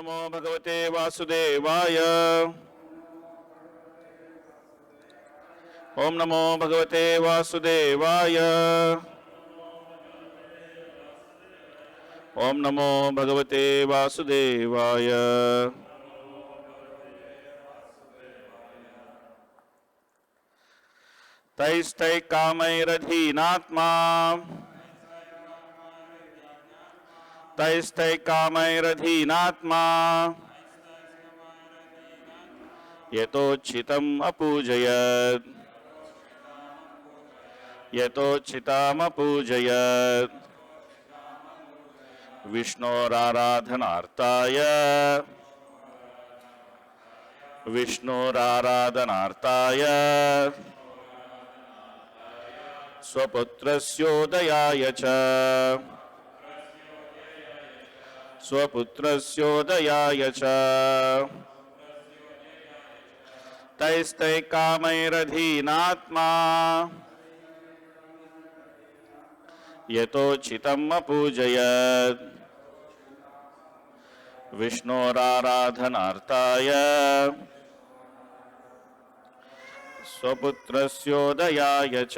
नमो भगवते वासुदेवाय। ओम नमो भगवते वासुदेवाय। ओम नमो भगवते वासुदेवाय। तैस्तैकामैरधीनात्मा तैस्तैकामैरधीनात्मा यतोचितम् अपूजयत् यतोचितामपूजयत् विष्णोराराधनार्थाय विष्णोराराधनार्थाय स्वपुत्रस्योदयाय च स्वपुत्रस्योदयाय च तैस्तैकामैरधीनात्मा यतोचितम् अपूजयत् विष्णोराराधनार्थाय स्वपुत्रस्योदयाय च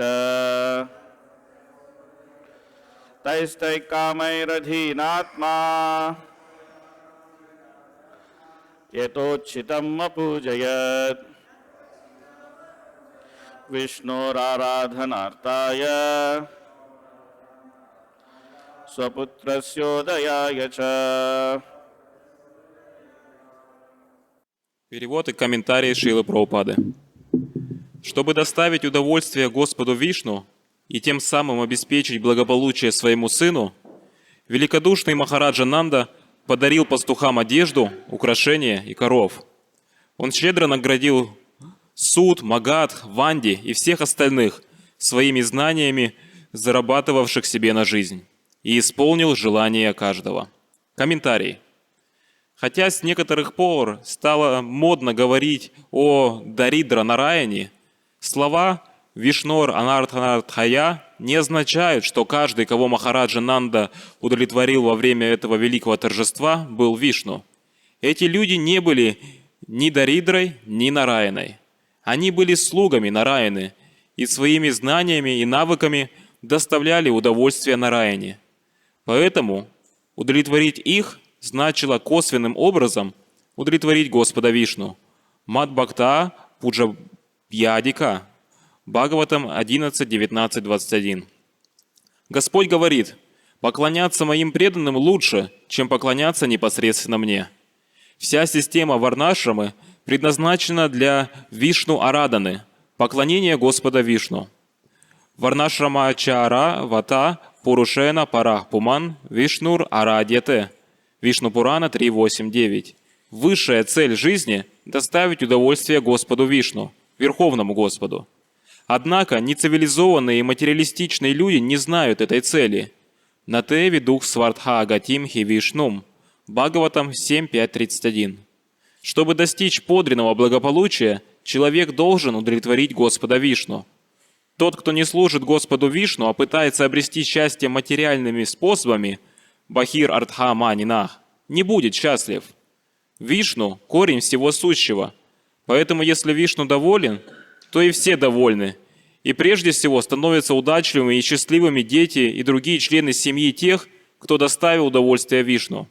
तैस्तैकामैरधीनात्मा यतोचितम् अपूजयत् विष्णोराराधनार्थाय स्वपुत्रस्योदयाय च. Перевод и комментарии Шрилы Прабхупады. Чтобы доставить удовольствие Господу Вишну и тем самым обеспечить благополучие своему сыну, великодушный Махараджа Нанда подарил пастухам одежду, украшения и коров. Он щедро наградил Суд, Магадх, Ванди и всех остальных своими знаниями, зарабатывавших себе на жизнь, и исполнил желание каждого. Комментарий. Хотя с некоторых пор стало модно говорить о Даридра Нараяне, слова Вишнор Анартханартхая не означают, что каждый, кого Махараджа Нанда удовлетворил во время этого великого торжества, был Вишну. Эти люди не были ни Даридрой, ни Нараяной. Они были слугами Нараяны и своими знаниями и навыками доставляли удовольствие Нараяне. Поэтому удовлетворить их значило косвенным образом удовлетворить Господа Вишну. Мадбхакта Пуджабьядика. Бхагаватам 11, 19, 21. Господь говорит: «Поклоняться моим преданным лучше, чем поклоняться непосредственно мне». Вся система Варнашрамы предназначена для Вишну-араданы, поклонения Господа Вишну. Варнашрама-чара-вата Пурушена Парах Пуман Вишнур Арадьяте. Вишну Пурана 3.8.9. Высшая цель жизни – доставить удовольствие Господу Вишну, Верховному Господу. Однако нецивилизованные и материалистичные люди не знают этой цели. Нате видух свартха агатим хи вишнум. Бхагаватам 7.5.31. Чтобы достичь подлинного благополучия, человек должен удовлетворить Господа Вишну. Тот, кто не служит Господу Вишну, а пытается обрести счастье материальными способами, Бахир Артха Манинах, не будет счастлив. Вишну – корень всего сущего. Поэтому если Вишну доволен, то и все довольны. И прежде всего становятся удачливыми и счастливыми дети и другие члены семьи тех, кто доставил удовольствие Вишну.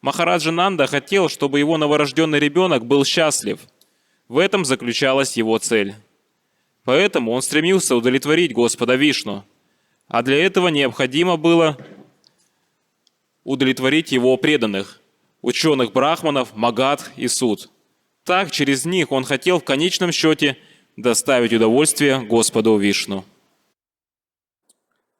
Махараджа Нанда хотел, чтобы его новорожденный ребенок был счастлив. В этом заключалась его цель. Поэтому он стремился удовлетворить Господа Вишну. А для этого необходимо было удовлетворить его преданных, ученых брахманов, магадх и суд. Так, через них он хотел в конечном счете доставить удовольствие Господу Вишну.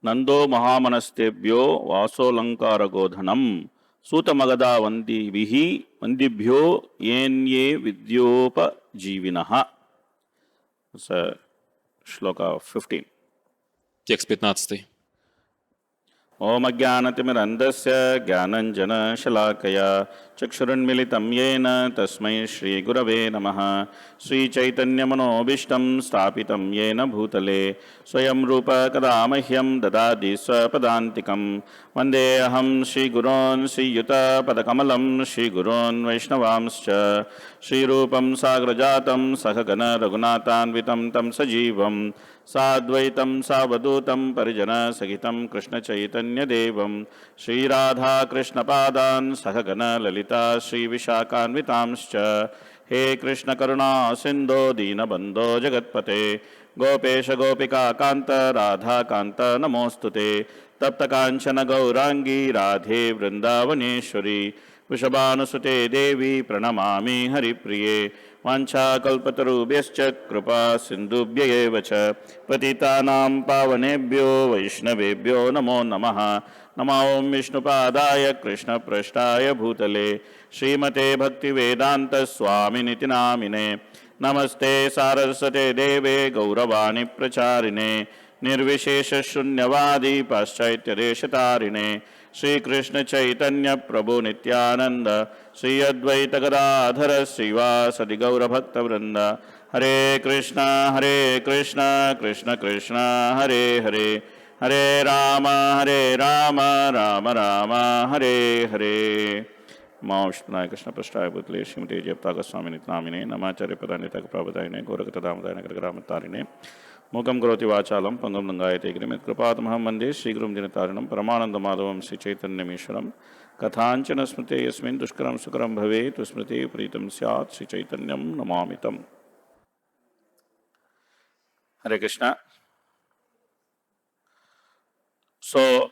Нандо Махаманастебьо Васоланкара Годханам Сутамагада Вандибихи Вандибхьо Йенье Видьопа Дживинаха. Шлока 15. Текст 15. Om Ajnanatimirandasya Jnananjana Shalakaya Chakshurunmilitam Yena Tasmai Shri Gurave Namaha Sri Caitanya-Manobishtam Stapitam Yena Bhutale Swayam Rupa Kadamahyam Dadadi Swapadantikam Vande Aham Shri Gurun Sri Yuta Padakamalam Shri Gurun Vaishnavamscha Shri Rupam Sagrajatam Sahagana Raghunathanvitam Tam Sajivam Sadvaitam Savadutam Parijana Sagitam Krishna Chaitanya Devam Shri Radha Krishna Padan Sahagana Lalita Shri Vishakanvitamscha He Krishna Karuna Sindho Dina Bandho Jagatpate Gopesha Gopika Kanta Radha Kanta Namostute Tapta Kanchana Gaurangi Radhe Vrindavaneshwari Vrishabhanusute Devi Pranamami Haripriye Vancha kalpatarubhyascha kripa sindubhya eva cha patitanam pavanebhyo vaishnavebhyo namo namaha Namo Om Vishnupadaya Krishna Prashtaya Bhutale Srimate Bhakti Vedanta Swami Niti Namine Namaste Saraswate Deve Gauravani Pracharine Nirvishesha Shunyavadi Paschaittya Deshatarine Shri Krishna Chaitanya Prabhu Nityananda Shri Advaita Gadadhara Srivasadi Gaura Bhakta Vrinda Hare Krishna Krishna Krishna Hare Hare Hare Rama Rama Rama Hare Hare Namo Vishnupadaya Krishna Prasthaya Bhutale Srimate Jayapataka Swami Nitnamine Namacharya Padanitaka Prabhadayine Gorakata Damadayana Gargaramattarine Mukam Karoti Vachalam Pangam Nangayate Grimit Kripatamaham Mande Shri Gurum Jinatarinam Paramananda Madhavam Sri Caitanya-mishram Kathanchana Smrite Yasmin Dushkaram Sukaram Bhave Tusmrite Pritam Syat Sri Caitanyam Namamitam Hare Krishna. So,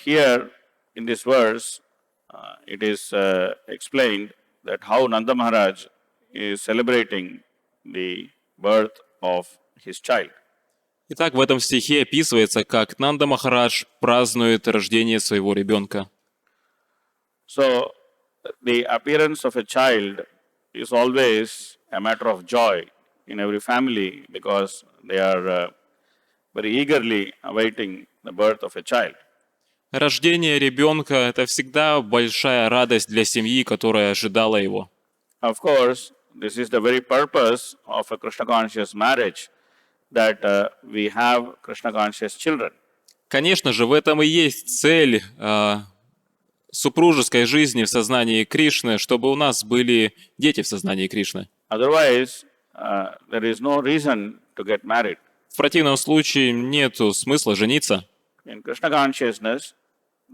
here in this verse, it is explained that how Nanda Maharaj is celebrating the birth of his child. Итак, в этом стихе описывается, как Нанда Махарадж празднует рождение своего ребенка. So, the appearance of a child is always a matter of joy in every family because they are very eagerly awaiting the birth of a child. Рождение ребенка – это всегда большая радость для семьи, которая ожидала его. Of course, this is the very purpose of a Krishna-conscious marriage, that we have Krishna-conscious children. Конечно же, в этом и есть цель супружеской жизни в сознании Кришны, чтобы у нас были дети в сознании Кришны. Otherwise, there is no reason to get married. В противном случае нет смысла жениться. In Krishna consciousness,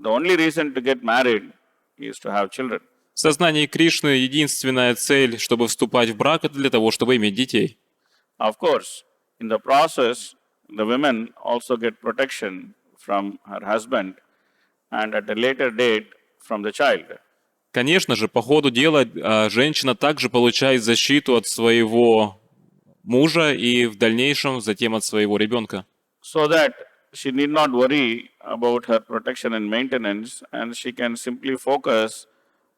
the only reason to get married is to have children. В сознании Кришны единственная цель, чтобы вступать в брак, это для того, чтобы иметь детей. Of course, in the process, the women also get protection from her husband and at a later date from the child. Конечно же, по ходу дела женщина также получает защиту от своего мужа и в дальнейшем затем от своего ребенка. So that she need not worry about her protection and maintenance, and she can simply focus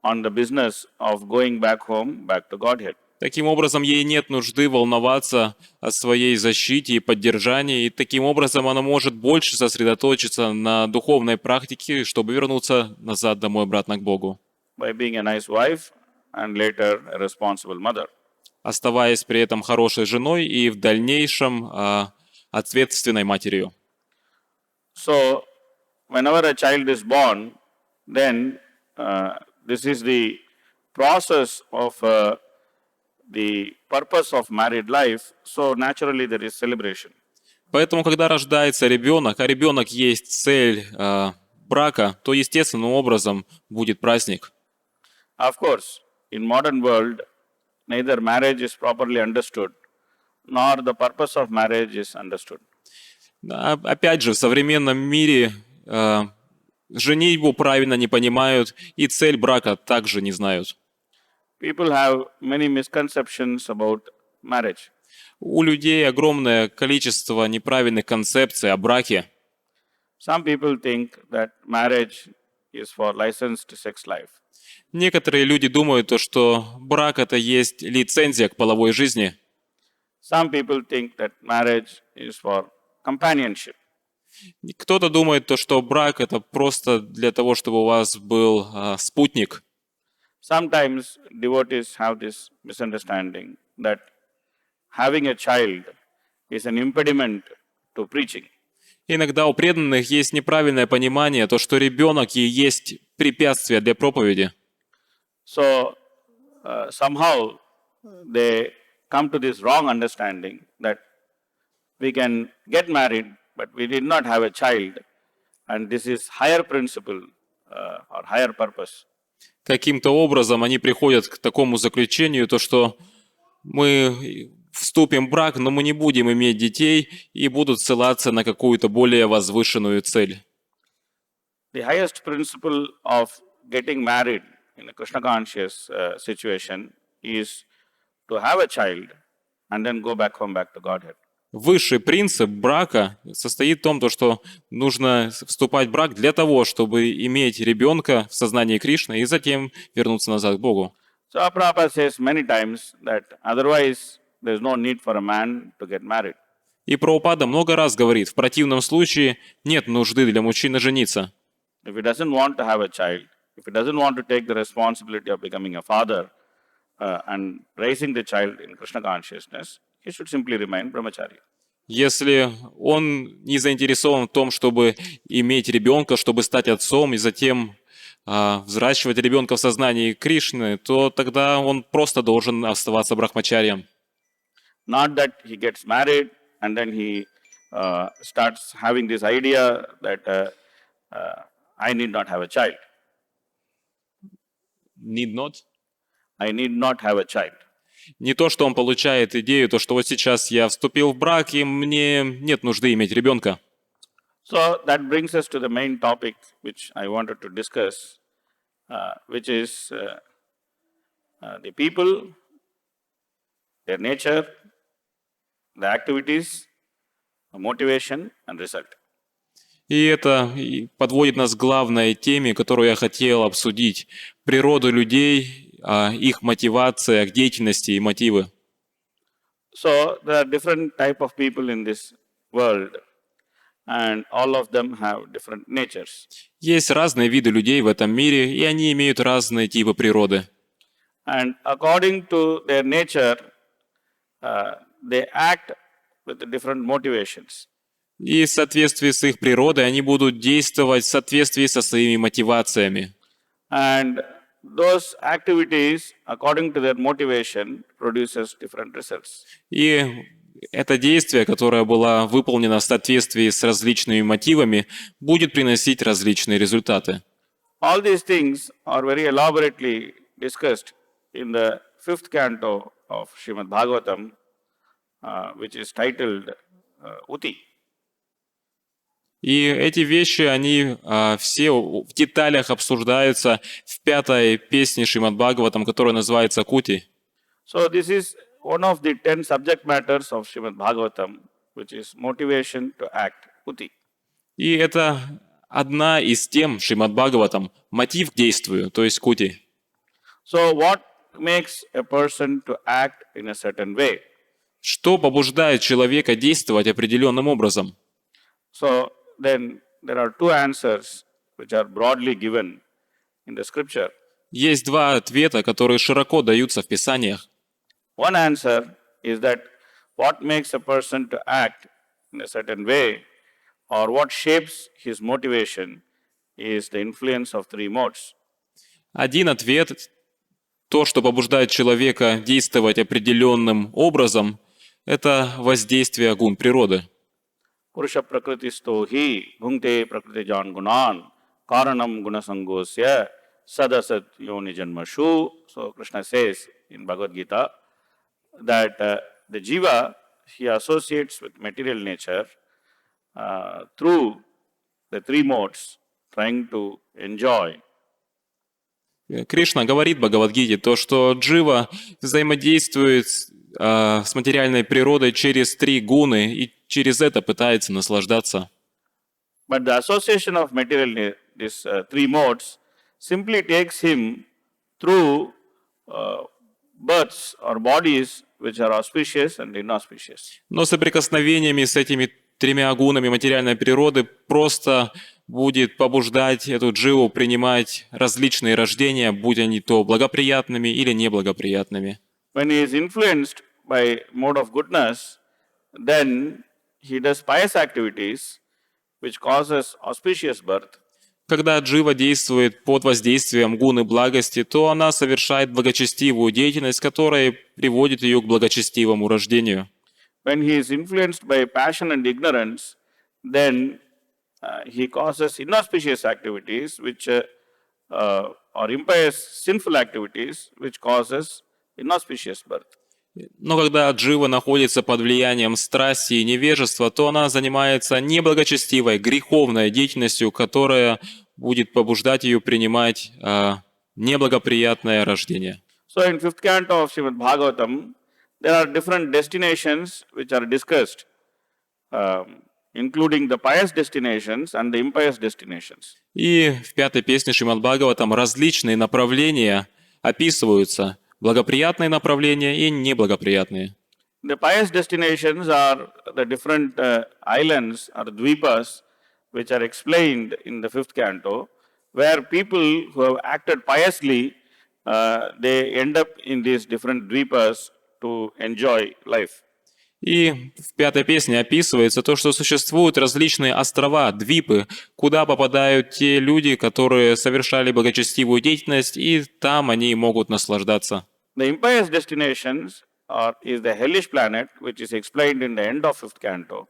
on the business of going back home, back to Godhead. Таким образом, ей нет нужды волноваться о своей защите и поддержании, и таким образом она может больше сосредоточиться на духовной практике, чтобы вернуться назад домой, обратно к Богу. By being a nice wife and later a responsible mother. Оставаясь при этом хорошей женой и в дальнейшем ответственной матерью. So, whenever a child is born, then this is the process of the purpose of married life, so naturally there is celebration. Поэтому, когда рождается ребенок, а ребенок есть цель брака, то естественным образом будет праздник. Of course, in modern world, neither marriage is properly understood, nor the purpose of marriage is understood. Опять же, в современном мире женитьбу правильно не понимают, и цель брака также не знают. People have many misconceptions about marriage. У людей огромное количество неправильных концепций о браке. Some people think that marriage is for licensed sex life. Некоторые люди думают, что брак – это есть лицензия к половой жизни. Some people think that marriage is for companionship. Кто-то думает, то, что брак это просто для того, чтобы у вас был спутник. Sometimes devotees have this misunderstanding that having a child is an impediment to preaching. Иногда у преданных есть неправильное понимание, то, что ребенок и есть препятствие для проповеди. So somehow they come to this wrong understanding that we can get married, but we did not have a child, and this is higher principle or higher purpose. Каким-то образом они приходят к такому заключению, то, что мы вступим в брак, но мы не будем иметь детей и будут ссылаться на какую-то более возвышенную цель. The highest principle of getting married in a Krishna conscious situation is to have a child and then go back home, back to Godhead. Высший принцип брака состоит в том, то, что нужно вступать в брак для того, чтобы иметь ребенка в сознании Кришны и затем вернуться назад к Богу. So Prabhupada says many times that otherwise there is no need for a man to get married. И Прабхупада много раз говорит, в противном случае нет нужды для мужчины жениться. If he doesn't want to have a child, if he doesn't want to take the responsibility of becoming a father and raising the child in Krishna consciousness, he should simply remain brahmachari. Если он не заинтересован в том, чтобы иметь ребенка, чтобы стать отцом и затем взращивать ребенка в сознании Кришны, то тогда он просто должен оставаться брахмачарием. Not that he gets married and then he starts having this idea that I need not have a child. Need not? I need not have a child. Не то, что он получает идею, то, что вот сейчас я вступил в брак, и мне нет нужды иметь ребенка. So that brings us to the main topic which I wanted to discuss, which is the people, their nature, the activities, the motivation and result. И это подводит нас к главной теме, которую я хотел обсудить. Природу людей, их мотивация к деятельности и мотивы. So there are different type of people in this world, and all of them have different natures. Есть разные виды людей в этом мире, и они имеют разные типы природы. And according to their nature, they act with different motivations. И в соответствии с их природой они будут действовать в соответствии со своими мотивациями. And those activities, according to their motivation, produces different results. И это действие, которое было выполнено в соответствии с различными мотивами, будет приносить различные результаты. All these things are very elaborately discussed in the 5th canto of Shrimad Bhagavatam, which is titled Uti. И эти вещи, они все в деталях обсуждаются в 5-й песне Шримад Бхагаватам, которая называется Кути. So this is one of the 10 subject matters of Shrimad Bhagavatam, which is motivation to act, Uti. И это одна из тем Шримад Бхагаватам, мотив к действию, то есть Кути. So what makes a person to act in a certain way? Что побуждает человека действовать определенным образом? So then there are two answers which are broadly given in the scripture. Есть два ответа, которые широко даются в Писаниях. One answer is that what makes a person to act in a certain way or what shapes his motivation is the influence of three modes. Один ответ, то, что побуждает человека действовать определенным образом, это воздействие гун природы. Purusha prakritisto hi bhungte prakritijan gunan karanam gunasangosya sadasat yoni janmashu. So Krishna says in Bhagavad Gita that the jiva, he associates with material nature through the three modes, trying to enjoy. Кришна говорит в Бхагавад-гите то, что джива взаимодействует с материальной природой через три гуны и через это пытается наслаждаться. But the association of material, these three modes, simply takes him through births or bodies which are auspicious and inauspicious. Но соприкосновениями с этими тремя гунами материальной природы просто будет побуждать эту дживу принимать различные рождения, будь они то благоприятными или неблагоприятными. When he is influenced by mode of goodness, then he does pious activities which causes auspicious birth. Когда джива действует под воздействием гуны благости, то она совершает благочестивую деятельность, которая приводит ее к благочестивому рождению. When he is influenced by passion and ignorance, then he causes inauspicious activities which or impious sinful activities which causes inauspicious birth. Но когда джива находится под влиянием страсти и невежества, то она занимается неблагочестивой, греховной деятельностью, которая будет побуждать ее принимать неблагоприятное рождение. So in fifth canto of Shrimad Bhagavatam, there are different destinations which are discussed, including the pious destinations and the impious destinations. И в пятой песне Шримад Бхагаватам различные направления описываются. Благоприятные направления и неблагоприятные. The pious destinations are the different islands or dvipas which are explained in the fifth canto, where people who have acted piously, they end up in these different dvipas to enjoy life. И в пятой песне описывается то, что существуют различные острова, двипы, куда попадают те люди, которые совершали благочестивую деятельность, и там они могут наслаждаться. The impious destinations is the hellish planet, which is explained in the end of fifth canto,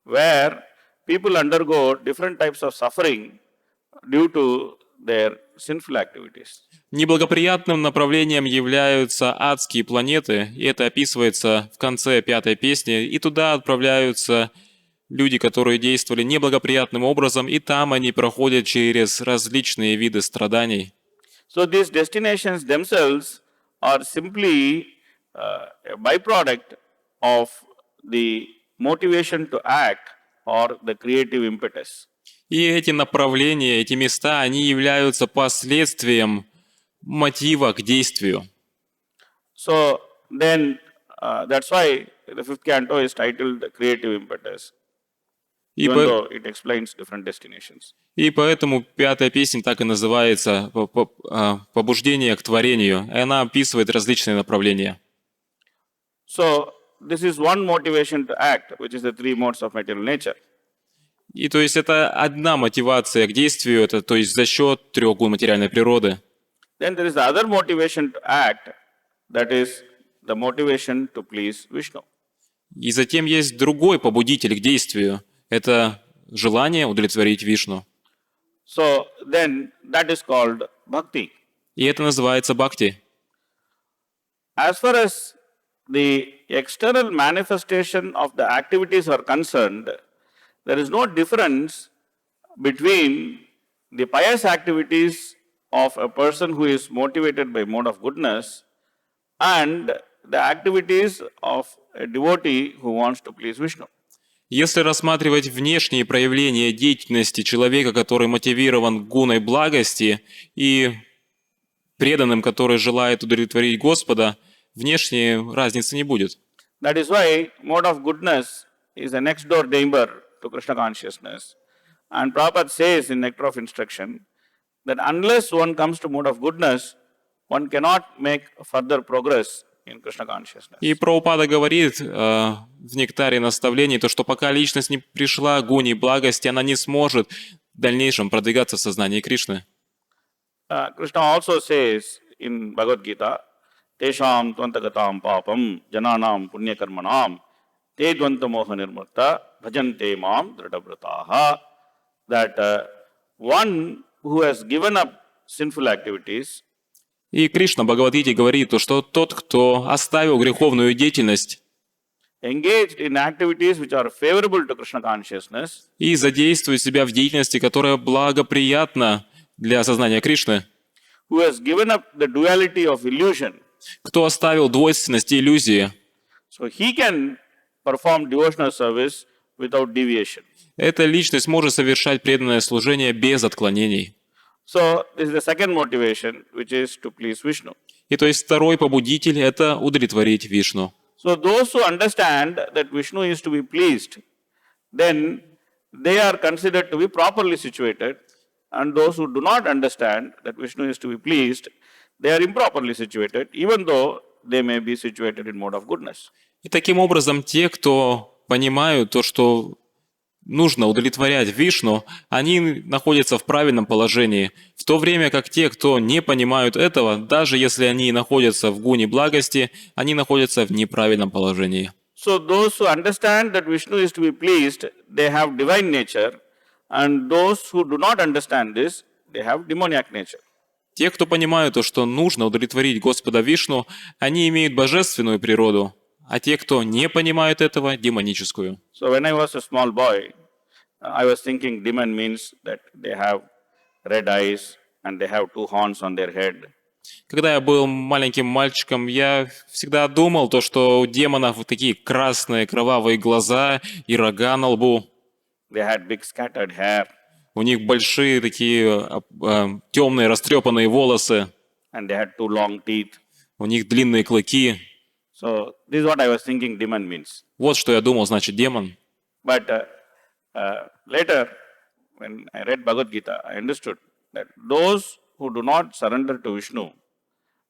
where people undergo different types of suffering due to their sinful activities. Неблагоприятным направлением являются адские планеты, и это описывается в конце пятой песни, и туда отправляются люди, которые действовали неблагоприятным образом, и там они проходят через различные виды страданий. So these destinations themselves are simply a byproduct of the motivation to act or the creative impetus. И эти направления, эти места, они являются последствием мотива к действию. So then that's why the fifth canto is titled the creative impetus, even though it explains different destinations. И поэтому пятая песня так и называется «Побуждение к творению», и она описывает различные направления. So this is one motivation to act, which is the three modes of material nature. И то есть это одна мотивация к действию, это то есть за счет трех гун материальной природы. Then there is the other motivation to act, that is the motivation to please Vishnu. И затем есть другой побудитель к действию, это желание удовлетворить Вишну. So then that is called bhakti. И это называется бхакти. As far as the external manifestation of the activities are concerned, there is no difference between the pious activities of a person who is motivated by mode of goodness and the activities of a devotee who wants to please Vishnu. Если рассматривать внешние проявления деятельности человека, который мотивирован гуной благости, и преданным, который желает удовлетворить Господа, внешней разницы не будет. That is why mode of goodness is a next door neighbor to Krishna consciousness. And Prabhupada says in Nectar of Instruction that unless one comes to mode of goodness, one cannot make further progress in Krishna consciousness. И Прабхупада говорит в нектаре наставлений, то, что пока личность не пришла к гуне благости, она не сможет в дальнейшем продвигаться в сознании Кришны. Krishna also says in Bhagavad Gita, Tesham tvantagatam papam jananam punyakarmanam te dvanta moha nirmurta bhajante mam dhradavrataha, that one who has given up sinful activities. И Кришна в Бхагавадгите говорит, что тот, кто оставил греховную деятельность, engaged in activities which are favorable to Krishna consciousness, и задействует себя в деятельности, которая благоприятна для сознания Кришны, who has given up the duality of illusion, кто оставил двойственность и иллюзии, so he can perform devotional service without deviation. эта личность может совершать преданное служение без отклонений. So this is the second motivation, which is to please Vishnu. И то есть второй побудитель – это удовлетворить Вишну. So those who understand that Vishnu is to be pleased, then they are considered to be properly situated, and those who do not understand that Vishnu is to be pleased, they are improperly situated, even though they may be situated in mode of goodness. И таким образом, те, кто понимают то, что нужно удовлетворять Вишну, они находятся в правильном положении, в то время как те, кто не понимают этого, даже если они находятся в гуне благости, они находятся в неправильном положении. So those who understand that Vishnu is to be pleased, they have divine nature, and those who do not understand this, they have demoniac nature. Те, кто понимают то, что нужно удовлетворить Господа Вишну, они имеют божественную природу, а те, кто не понимают этого, демоническую. So when I was a small boy, I was thinking demon means that they have red eyes and they have two horns on their head. Когда я был маленьким мальчиком, я всегда думал то, что у демонов вот такие красные кровавые глаза и рога на лбу. They had big scattered hair. У них большие такие темные растрепанные волосы. And they had two long teeth. У них длинные клыки. So this is what I was thinking demon means. Вот что я думал, значит, демон. But later, when I read Bhagavad Gita, I understood that those who do not surrender to Vishnu,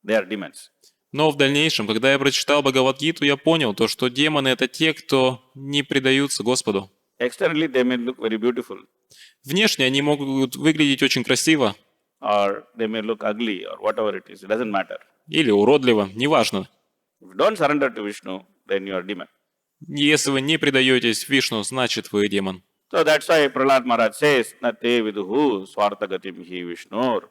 they are demons. Но в дальнейшем, когда я прочитал Бхагават-гиту, я понял то, что демоны — это те, кто не предаются Господу. Externally, they may look very beautiful, Внешне они могут выглядеть очень красиво or they may look ugly, or whatever it is. It doesn't matter. или уродливо, неважно. If you don't surrender to Vishnu, then you are demon. Если вы не предаетесь Вишну, значит, вы демон. So that's why Prahlad Maharaj says, Nate viduhu swartagatim hi Vishnur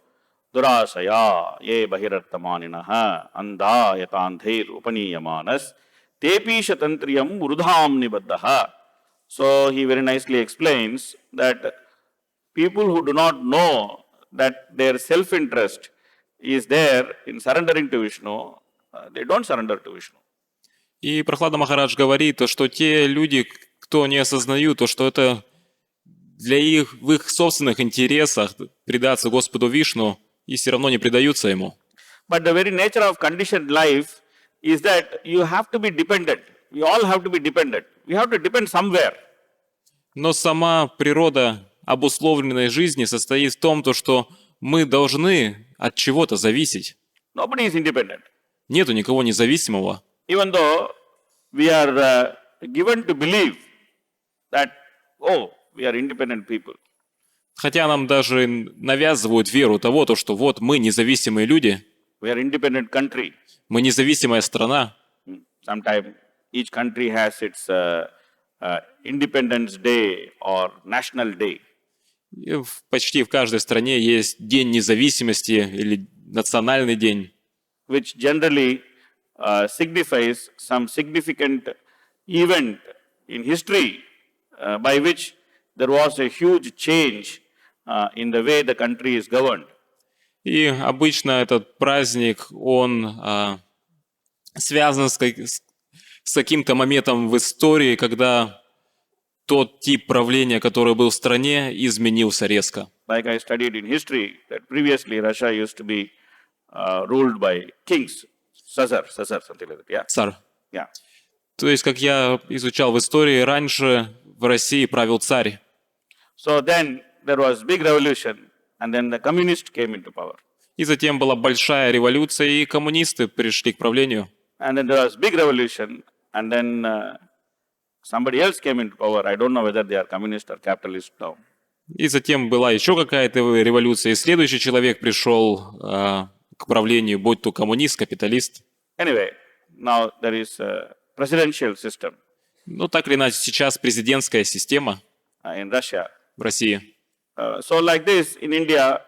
durasaya ye bahirartamaninaha andha yatandhair upaniyamanas tepi shatantriyam urudham nibaddaha. So he very nicely explains that people who do not know that their self-interest is there in surrendering to Vishnu, they don't surrender to Vishnu. И Прохлада Махарадж говорит, то, что те люди, кто не осознают, то, что это для их, в их собственных интересах предаться Господу Вишну, и все равно не предаются Ему. But the very nature of conditioned life is that you have to be dependent. We all have to be dependent. We have to depend somewhere. Но сама природа обусловленной жизни состоит в том, то, что мы должны от чего-то зависеть. Nobody is independent. Нету никого независимого. Even though we are given to believe that, oh, we are independent people. Хотя нам даже навязывают веру того, то, что вот мы независимые люди, We are independent country. мы независимая страна. Sometimes each country has its Independence Day or National Day. И почти в каждой стране есть День независимости или Национальный день, Which generally signifies some significant event in history by which there was a huge change in the way the country is governed. И обычно этот праздник, он связан с каким-то моментом в истории, когда тот тип правления, который был в стране, изменился резко. Like I studied in history, that previously Russia used to be ruled by kings, Caesar, something like that. Yeah. Царь. Yeah. То есть, как я изучал в истории, раньше в России правил царь. So then there was big revolution, and then the communists came into power. И затем была большая революция, и коммунисты пришли к правлению. And then there was big revolution, and then somebody else came into power. I don't know whether they are communist or capitalist now. И затем была еще какая-то революция, и следующий человек пришел к правлению, будь то коммунист, капиталист. Anyway, now there is a presidential system Ну, так или иначе, сейчас президентская система in Russia. в России. So like this, in India,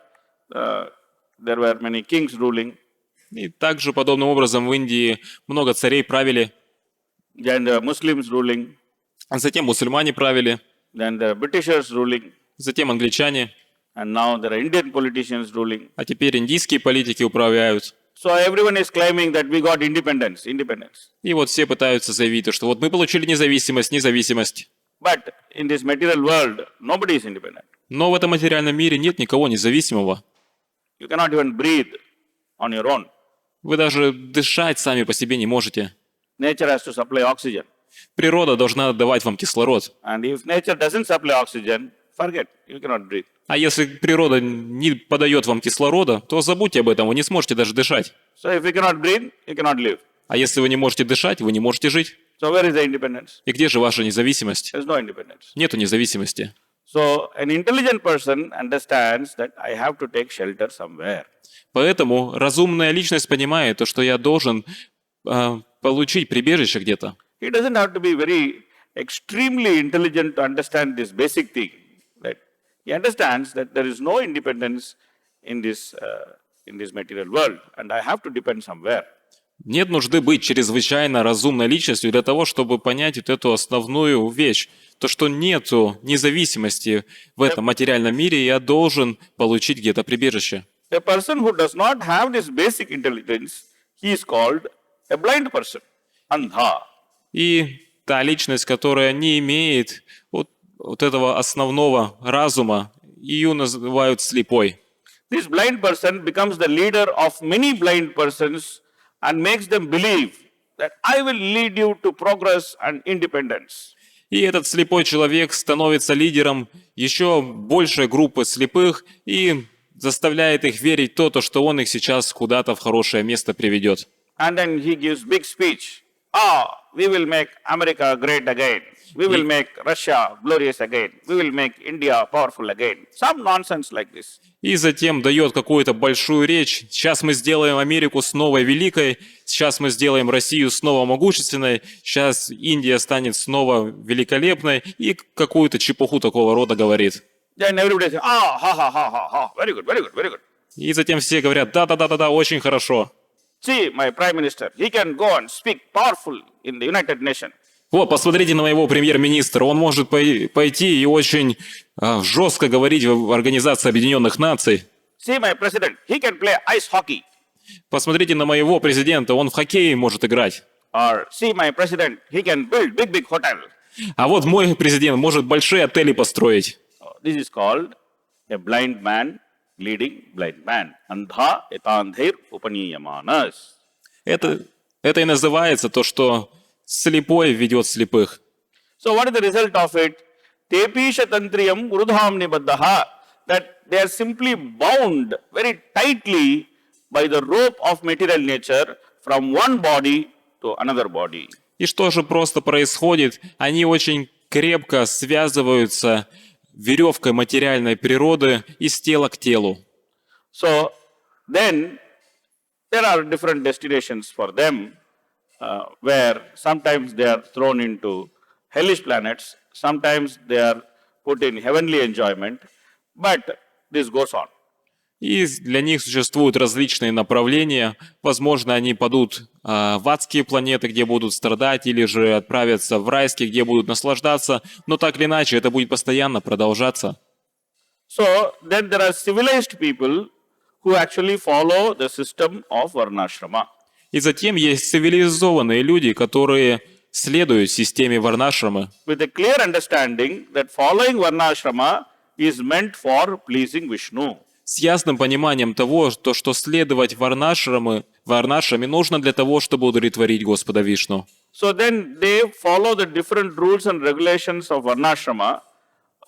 there were many kings ruling. И также подобным образом в Индии много царей правили, Then the Muslims ruling. а затем мусульмане правили, Then the Britishers ruling. затем англичане, And now there are Indian politicians ruling. а теперь индийские политики управляют. So everyone is claiming that we got independence. И вот все пытаются заявить, что вот мы получили независимость. But in this material world, nobody is independent. Но в этом материальном мире нет никого независимого. You cannot even breathe on your own. Вы даже дышать сами по себе не можете. Nature has to supply oxygen. Природа должна давать вам кислород. And if nature doesn't supply oxygen, forget, you cannot breathe. А если природа не подает вам кислорода, то забудьте об этом, вы не сможете даже дышать. So if you cannot breathe, you cannot live. А если вы не можете дышать, вы не можете жить. So where is the independence? И где же ваша независимость? There's no independence. Нету независимости. So an intelligent person understands that I have to take shelter somewhere. Поэтому разумная личность понимает то, что я должен получить прибежище где-то. He doesn't have to be very extremely intelligent to understand this basic thing. Right? He understands that there is no independence in this material world, and I have to depend somewhere. Нет нужды быть чрезвычайно разумной личностью для того, чтобы понять вот эту основную вещь. То, что нету независимости в этом материальном мире, я должен получить где-то прибежище. A person who does not have this basic intelligence, he is called a blind person, andha. И та личность, которая не имеет вот этого основного разума, ее называют слепой. This blind person becomes the leader of many blind persons and makes them believe that I will lead you to progress and independence. И этот слепой человек становится лидером еще большей группы слепых и заставляет их верить в то, что он их сейчас куда-то в хорошее место приведет. And then he gives big speech. We will make America great again. We will make Russia glorious again. We will make India powerful again. Some nonsense like this. И затем дает какую-то большую речь. Сейчас мы сделаем Америку снова великой. Сейчас мы сделаем Россию снова могущественной. Сейчас Индия станет снова великолепной. И какую-то чепуху такого рода говорит. Then everybody says, ha. Very good, very good, very good. И затем все говорят, да, очень хорошо. See, my prime minister, he can go and speak powerful in the United Nations. Вот, посмотрите на моего премьер-министра. Он может пойти и очень жестко говорить в Организации Объединенных Наций. See, my president, he can play ice hockey. Посмотрите на моего президента, он в хоккей может играть. Or see, my president, he can build big hotel. А вот мой президент может большие отели построить. This is called a blind man leading blind man. Andha etandhair upaniyamanas. Это и называется то, что слепой ведет слепых. So what is the result of it? Tepisha tantriyam urudhamni baddhaha. That they are simply bound very tightly by the rope of material nature from one body to another body. И что же просто происходит? Они очень крепко связываются веревкой материальной природы из тела к телу. So then there are different destinations for them where sometimes they are thrown into hellish planets, sometimes they are put in heavenly enjoyment, but this goes on. И для них существуют различные направления. Возможно, они падут в адские планеты, где будут страдать, или же отправятся в райские, где будут наслаждаться. Но так или иначе, это будет постоянно продолжаться. So then there are civilized people who actually follow the system of varnashrama. И затем есть цивилизованные люди, которые следуют системе варнашрамы. With a clear understanding that following varnashrama is meant for pleasing Vishnu. С ясным пониманием того, что следовать варнашраме нужно для того, чтобы удовлетворить Господа Вишну. So then they follow the different rules and regulations of varnashrama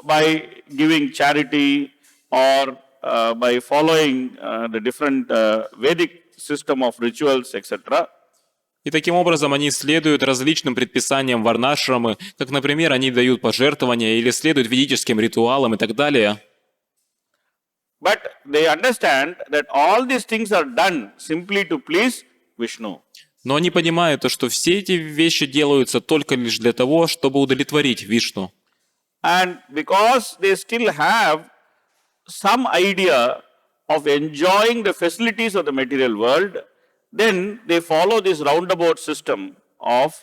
by giving charity or by following the different Vedic system of rituals, etc. И таким образом они следуют различным предписаниям варнашрамы, как, например, они дают пожертвования или следуют ведическим ритуалам и так далее. But they understand that all these things are done simply to please Vishnu. Но они понимают, что все эти вещи делаются только лишь для того, чтобы удовлетворить Вишну. And because they still have some idea of enjoying the facilities of the material world, then they follow this roundabout system of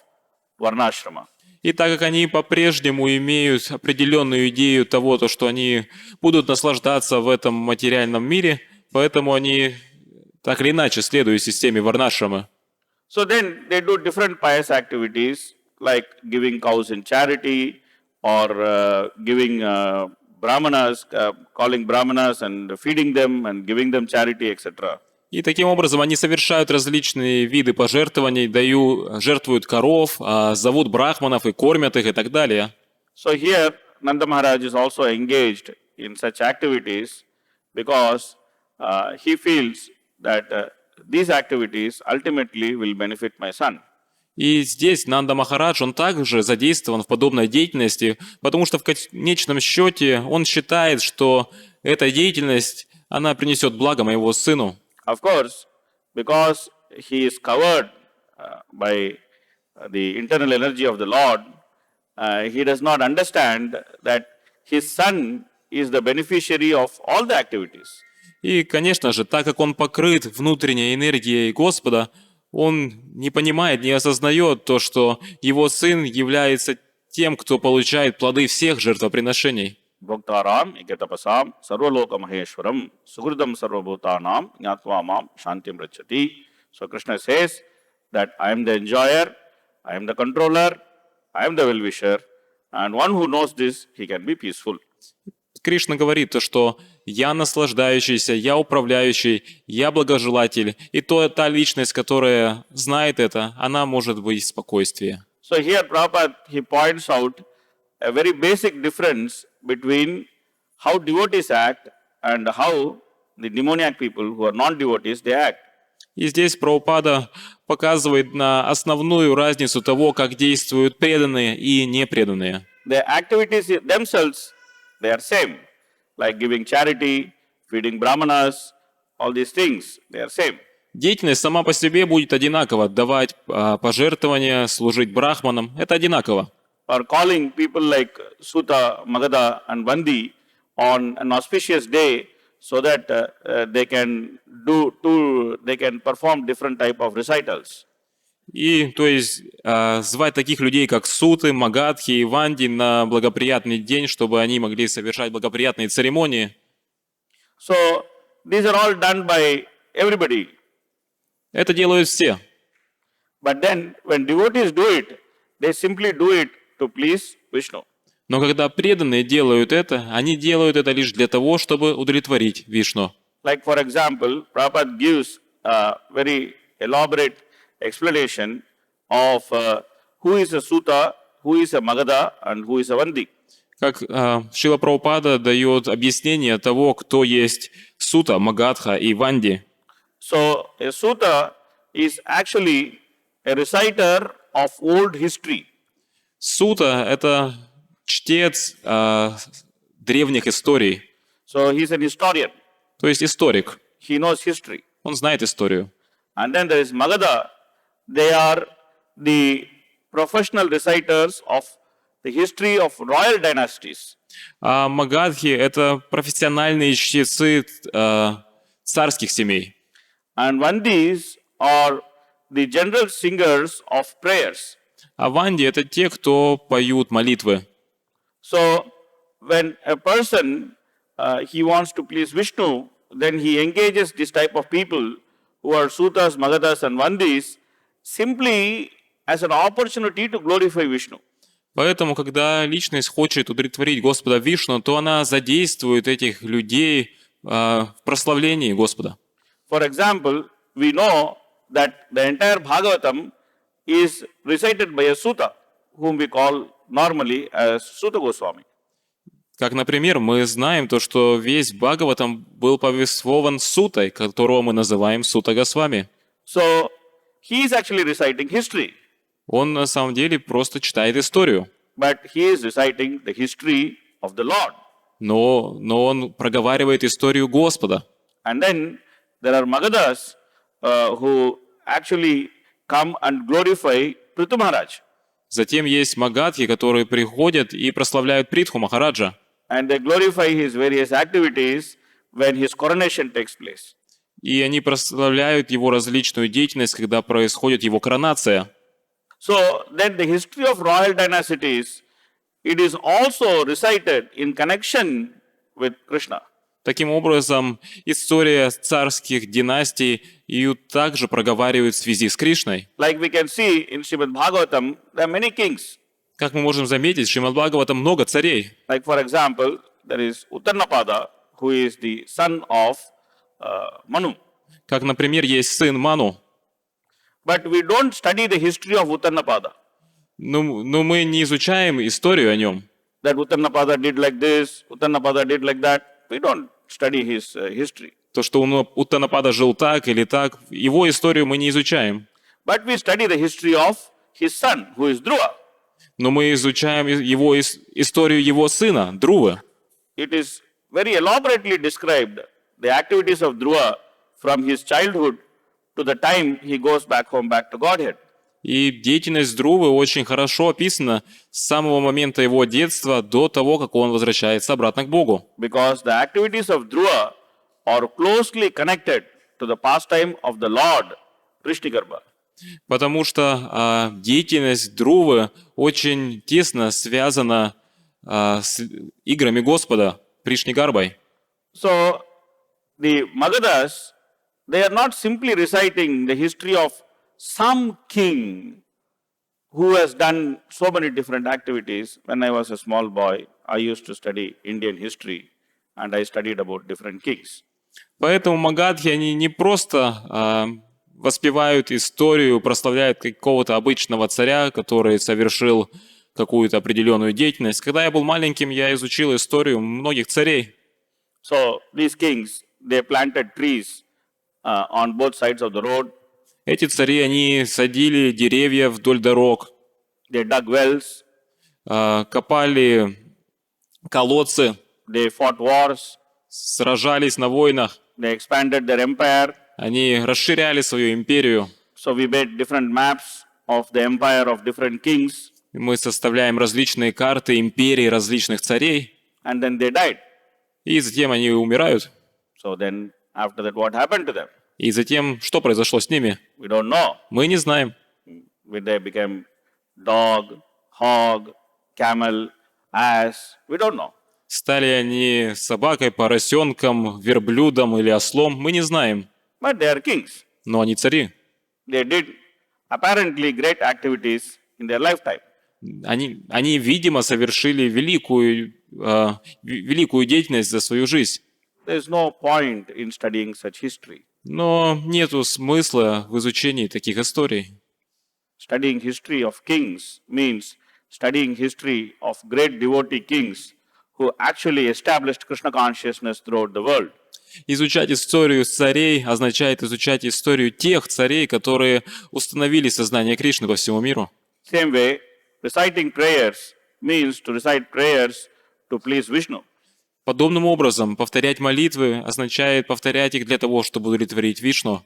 varnashrama. И так как они по-прежнему имеют определенную идею того, что они будут наслаждаться в этом материальном мире, поэтому они так или иначе следуют системе варнашрамы. So then they do different pious activities like giving cows in charity or giving brahmanas, calling brahmanas and feeding them and giving them charity, etc. И таким образом они совершают различные виды пожертвований, жертвуют коров, зовут брахманов и кормят их и так далее. So here, Nanda Maharaj is also engaged in such activities because he feels that these activities ultimately will benefit my son. И здесь Нанда Махарадж, он также задействован в подобной деятельности, потому что в конечном счете он считает, что эта деятельность, она принесет благо моему сыну. Of course, because he is covered by the internal energy of the Lord, he does not understand that his son is the beneficiary of all the activities. И, конечно же, так как он покрыт внутренней энергией Господа, он не понимает, не осознает то, что его сын является тем, кто получает плоды всех жертвоприношений. Bhaktaram ikatapasam sarvaloka maheshwaram sugridam sarvabhutanam jnatva shantim rachati. So Krishna says that I am the enjoyer, I am the controller, I am the well-wisher, and one who knows this, he can be peaceful. Кришна говорит то, что «Я наслаждающийся, я управляющий, я благожелатель». И та личность, которая знает это, она может быть в спокойствии. So here Prabhupada, he points out a very basic difference between how devotees act and how the demoniac people who are non-devotees, they act. И здесь Прабхупада показывает на основную разницу того, как действуют преданные и непреданные. The activities themselves, they are same. Like giving charity, feeding brahmanas, all these things, they are same. Деятельность сама по себе будет одинакова. Давать пожертвования, служить брахманам – это одинаково. Or calling people like Suta, Magadha and Bandi on an auspicious day so that they can perform different type of recitals. И, то есть, звать таких людей, как Суты, Магадхи и Ванди на благоприятный день, чтобы они могли совершать благоприятные церемонии. So, these are all done by everybody. Это делают все. But then, when devotees do it, they simply do it to please Vishnu. Но когда преданные делают это, они делают это лишь для того, чтобы удовлетворить Вишну. Like, for example, Prabhupada gives a very elaborate explanation of who is a Suta, who is a Magadha, and who is a Vandi. Как Шрила Прабхупада дает объяснение того, кто есть Сута, Магадха и Ванди. So, a Suta is actually a reciter of old history. Сута – это чтец древних историй, So, he is an historian. то есть историк. He knows history. Он знает историю. And then there is Magadha. They are the professional reciters of the history of royal dynasties. А Магадхи – это профессиональные чтецы царских семей. And Vandis are the general singers of prayers. А Ванди – это те, кто поют молитвы. So, when a person, he wants to please Vishnu, then he engages this type of people who are Sutas, Magadhas and Vandis simply as an opportunity to glorify Vishnu. Поэтому, когда личность хочет удовлетворить Господа Вишну, то она задействует этих людей в прославлении Господа. For example, we know that the entire Bhagavatam is recited by a Suta, whom we call normally as Suta Goswami. Как, например, мы знаем то, что весь Бхагаватам был повествован Сутой, которого мы называем Сута Госвами. So, he is actually reciting history. Он на самом деле просто читает историю. But he is reciting the history of the Lord. Но он проговаривает историю Господа. And then there are Magadhas who actually come and glorify Prithu Maharaj. Затем есть Магадхи, которые приходят и прославляют Притху Махараджа. And they glorify his various activities when his coronation takes place. И они прославляют его различную деятельность, когда происходит его коронация. So then the history of royal dynasties, it is also recited in connection with Krishna. Таким образом, история царских династий ее также проговаривают в связи с Кришной. Like we can see in Shrimad Bhagavatam, there are many kings. Как мы можем заметить, в Шримад Бхагаватам много царей. Like for example, there is Uttarnapada, who is the son of Manu. Как, например, есть сын Ману. But we don't study the history of Uttanapada. Но мы не изучаем историю о нем. That Uttanapada did like this, Uttanapada did like that. We don't study his history. То, что Уттанапада жил так или так, его историю мы не изучаем. But we study the history of his son, who is Dhruva. Но мы изучаем его историю его сына, Друвы. It is very elaborately described, the activities of Dhruva from his childhood to the time he goes back home, back to Godhead. И деятельность Друвы очень хорошо описана с самого момента его детства до того, как он возвращается обратно к Богу. Because the activities of Dhruva are closely connected to the pastime of the Lord, Prishnigarbha. Потому что деятельность Друвы очень тесно связана с играми Господа, Пришнигарбой. So, the Magadhas, they are not simply reciting the history of some king who has done so many different activities. When I was a small boy, I used to study Indian history and I studied about different kings. Поэтому Магадхи, они не просто воспевают историю, прославляют какого-то обычного царя, который совершил какую-то определенную деятельность. Когда я был маленьким, я изучил историю многих царей. So, these kings, they planted trees on both sides of the road. Эти цари, они садили деревья вдоль дорог, They dug wells, копали колодцы, they fought wars, сражались на войнах, they expanded their empire. они расширяли свою империю. So we made different maps of the empire of different kings, Мы составляем различные карты империи различных царей, and then they died. и затем они умирают. So then, after that, what happened to them? И затем, что произошло с ними? We don't know. Мы не знаем. They became dog, hog, camel, ass. We don't know. Стали они собакой, поросенком, верблюдом или ослом? Мы не знаем. But they are kings. Но они цари. They did apparently great activities in their lifetime. Они, видимо, совершили великую деятельность за свою жизнь. There is no point in studying such history. Но нету смысла в изучении таких историй. Studying history of kings means studying history of great devotee kings who actually established Krishna consciousness throughout the world. Изучать историю царей означает изучать историю тех царей, которые установили сознание Кришны по всему миру. Same way, reciting prayers means to recite prayers to please Vishnu. Подобным образом, повторять молитвы означает повторять их для того, чтобы удовлетворить Вишну.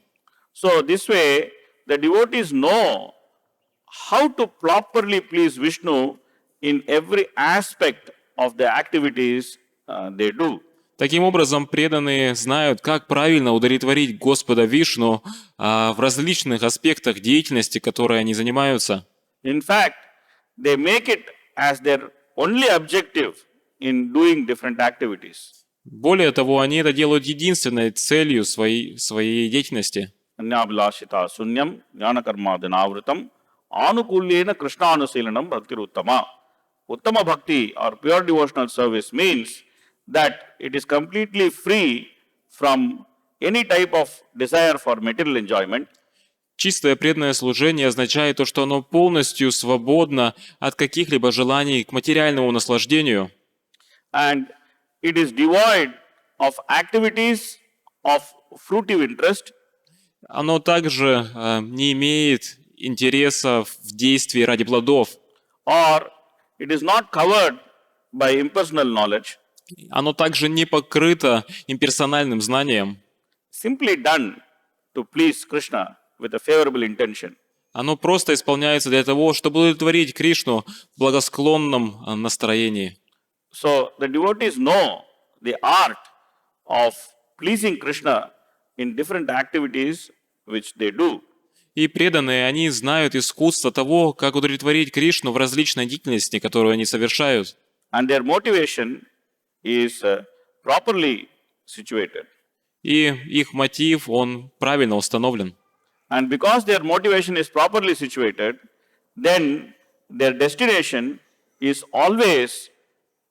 So this way, the devotees know how to properly please Vishnu in every aspect of the activities they do. Таким образом, преданные знают, как правильно удовлетворить Господа Вишну в различных аспектах деятельности, которой они занимаются. In fact, they make it as their only objective in doing different activities. Более того, они это делают единственной целью своей деятельности. Anyabhilashita sunyam jnanakarmadhanavritam anukulyena krishnaanuseelanam bhaktiruttama. Uttama bhakti or pure devotional service means that it is completely free from any type of desire for material enjoyment. Чистое преданное служение означает то, что оно полностью свободно от каких-либо желаний к материальному наслаждению. And it is devoid of activities of fruitive interest. Оно также не имеет интереса в действии ради плодов. Or it is not covered by impersonal knowledge. Оно также не покрыто имперсональным знанием. Simply done to please Krishna with a favorable intention. Оно просто исполняется для того, чтобы удовлетворить Кришну в благосклонном настроении. So the devotees know the art of pleasing Krishna in different activities which they do. И преданные, они знают искусство того, как удовлетворить Кришну в различной деятельности, которую они совершают. And their motivation is properly situated. И их мотив, он правильно установлен. And because their motivation is properly situated, then their destination is always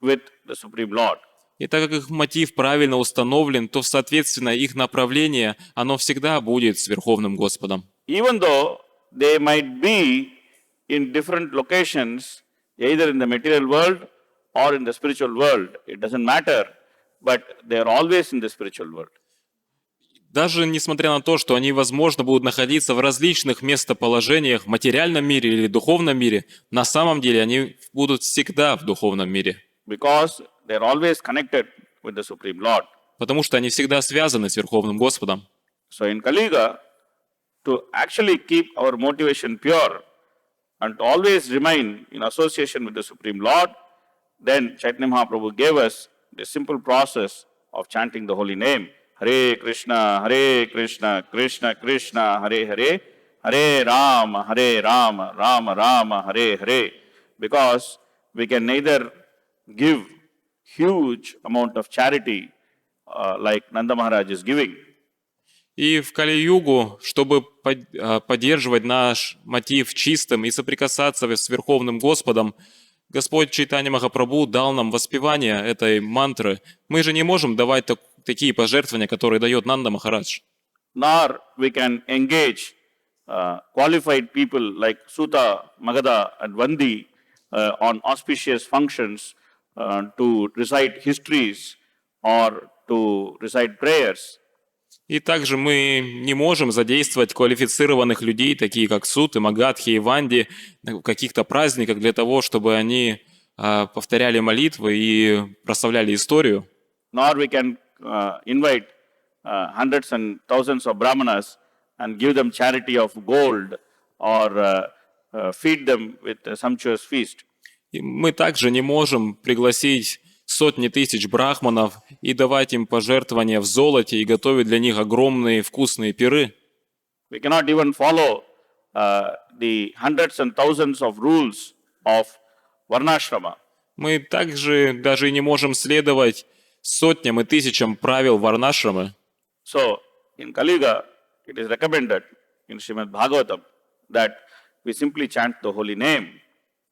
with the Supreme Lord. И так как их мотив правильно установлен, то, соответственно, их направление, оно всегда будет с Верховным Господом. Even though they might be in different locations, either in the material world or in the spiritual world, it doesn't matter, but they are always in the spiritual world. Даже несмотря на то, что они, возможно, будут находиться в различных местоположениях в материальном мире или духовном мире, на самом деле они будут всегда в духовном мире. Because they are always connected with the Supreme Lord. Потому что они всегда связаны с Верховным Господом. So in Kali Yuga, to actually keep our motivation pure and to always remain in association with the Supreme Lord, then Chaitanya Mahaprabhu gave us the simple process of chanting the holy name. Hare Krishna, Krishna Krishna, Hare Hare, Hare Rama, Rama Rama, Hare Hare. Because we can neither give huge amount of charity like Nanda Maharaj is giving. И в Кали-югу, чтобы поддерживать наш мотив чистым и соприкасаться с Верховным Господом, Господь Чайтанья-Махапрабху дал нам воспевание этой мантры. Мы же не можем давать такие пожертвования, которые дает Нанда Махарадж. Nor we can engage qualified people like Suta, Magadha and Vandi on auspicious functions to recite histories or to recite prayers. И также мы не можем задействовать квалифицированных людей, такие как Суты, Магадхи и Ванди, в каких-то праздниках для того, чтобы они повторяли молитвы и прославляли историю. Nor we can invite hundreds and thousands of brahmanas and give them charity of gold or feed them with a sumptuous feast. И мы также не можем пригласить сотни тысяч брахманов и давать им пожертвования в золоте и готовить для них огромные вкусные пиры. We cannot even follow the hundreds and thousands of rules of varnashrama. Мы также даже и не можем следовать сотням и тысячам правил варнашрамы. So, in Kali Yuga, it is recommended in Shrimad Bhagavatam that we simply chant the holy name.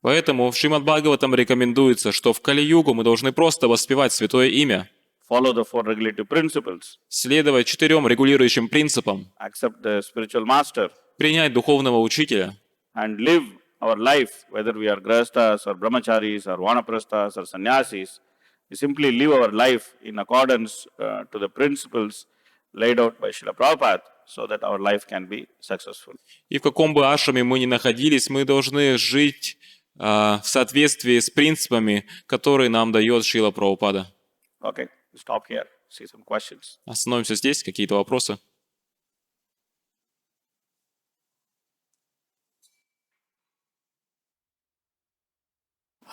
Поэтому в Шримад Бхагаватам рекомендуется, что в Кали-югу мы должны просто воспевать святое имя, Follow the four regulative principles. следовать 4 регулирующим принципам, Accept the spiritual master. принять духовного учителя And live our life, whether we are grahasthas or brahmacharis or vanaprasthas or sannyasis, we simply live our life in accordance to the principles laid out by Srila Prabhupada so that our life can be successful. И в каком бы ашраме мы ни находились, мы должны жить в соответствии с принципами, которые нам дает Шрила Прабхупада. Okay, stop here. See some questions. Остановимся здесь. Какие-то вопросы?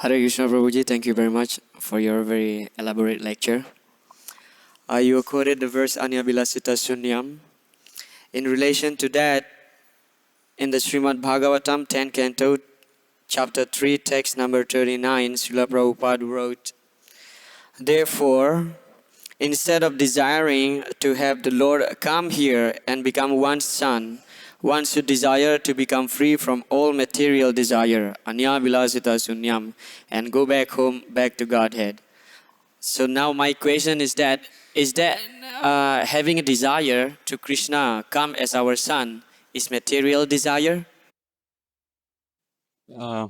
Hare Krishna Prabhuji, thank you very much for your very elaborate lecture. You quoted the verse Anya Vilasita Sunyam. In relation to that, in the Shrimad Bhagavatam 10 Canto, Chapter 3, text number 39, Srila Prabhupada wrote, "Therefore, instead of desiring to have the Lord come here and become one's son, one should desire to become free from all material desire, anya vilasita sunyam, and go back home, back to Godhead." So now my question is that having a desire to Krishna come as our son is material desire? Мы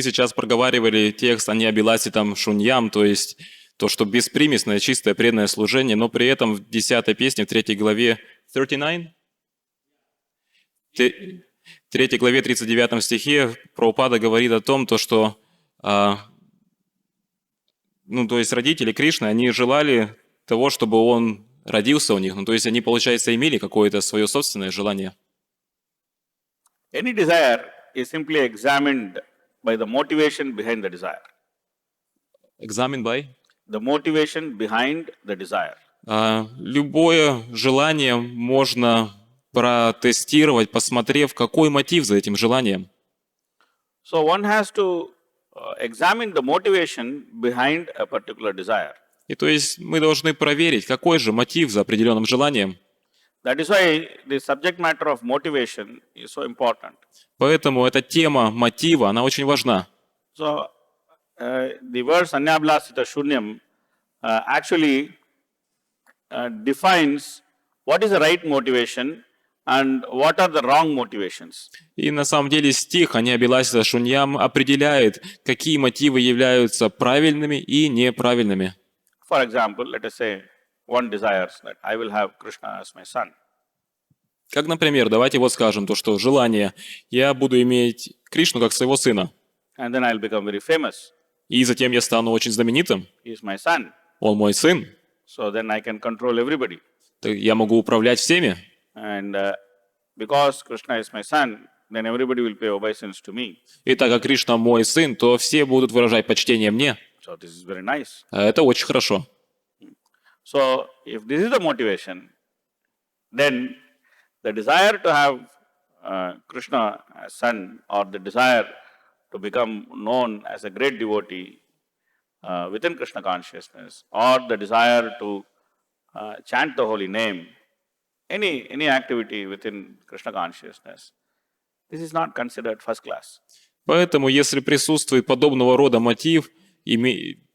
сейчас проговаривали текст «Ани абиласи там шуньям», то есть то, что беспримесное, чистое, преданное служение, но при этом в 10 песне, в 3 главе 39? 3 главе 39 стихе Прабхупада говорит о том, то, что то есть родители Кришны, они желали того, чтобы он родился у них, то есть они, получается, имели какое-то свое собственное желание. Any desire is simply examined by the motivation behind the desire. Экзамен by? The motivation behind the desire. Любое желание можно протестировать, посмотрев, какой мотив за этим желанием. So one has to examine the motivation behind a particular desire. И то есть мы должны проверить, какой же мотив за определенным желанием. That is why the subject matter of motivation is so important. Поэтому эта тема мотива, она очень важна. So the verse Anyabhlasita Shunyam actually defines what is the right motivation and what are the wrong motivations. И на самом деле стих Аньябиласита Шуньям определяет, какие мотивы являются правильными и неправильными. For example, let us say one desires that I will have Krishna as my son. Как, например, давайте вот скажем то, что желание «я буду иметь Кришну как своего сына», And then I'll become very famous. и затем я стану очень знаменитым, He is my son. он мой сын, So then I can control everybody. то я могу управлять всеми. And because Krishna is my son, then everybody will pay obeisance to me. И так как Кришна мой сын, то все будут выражать почтение мне. So this is very nice. А это очень хорошо. So if this is the motivation, then the desire to have Krishna as son, or the desire to become known as a great devotee within Krishna consciousness, or the desire to chant the holy name, any activity within Krishna consciousness, this is not considered first class. Поэтому, если присутствует подобного рода мотив,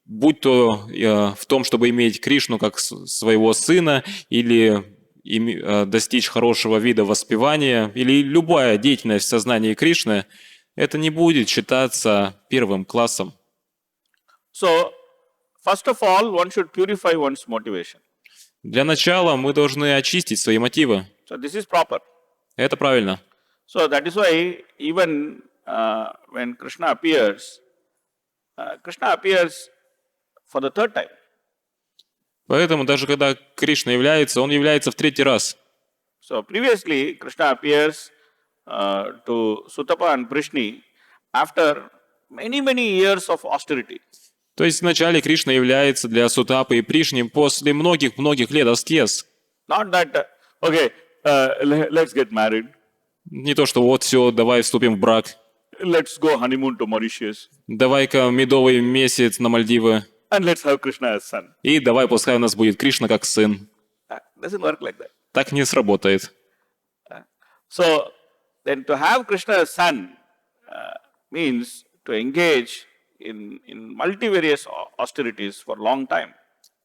будь то в том, чтобы иметь Кришну как своего сына, или достичь хорошего вида воспевания, или любая деятельность в сознании Кришны, это не будет считаться первым классом. So, first of all, one should purify one's motivation. Для начала мы должны очистить свои мотивы. So, this is proper. Это правильно. So, that is why even when Krishna appears for the third time. Поэтому даже когда Кришна является, он является в третий раз. So, previously, Krishna appears to Sutapa and Prishni after many years of austerity. То есть вначале Кришна является для Сутапы и Пришни после многих лет аскез. Not that, okay, let's get married. Не то, что вот все, давай вступим в брак. Let's go honeymoon to Mauritius. Давай-ка медовый месяц на Мальдивы. And let's have Krishna as son. И давай, пускай у нас будет Кришна как сын. Doesn't work like that. Так не сработает. So, then to have Krishna as son means to engage in multivarious austerities for a long time.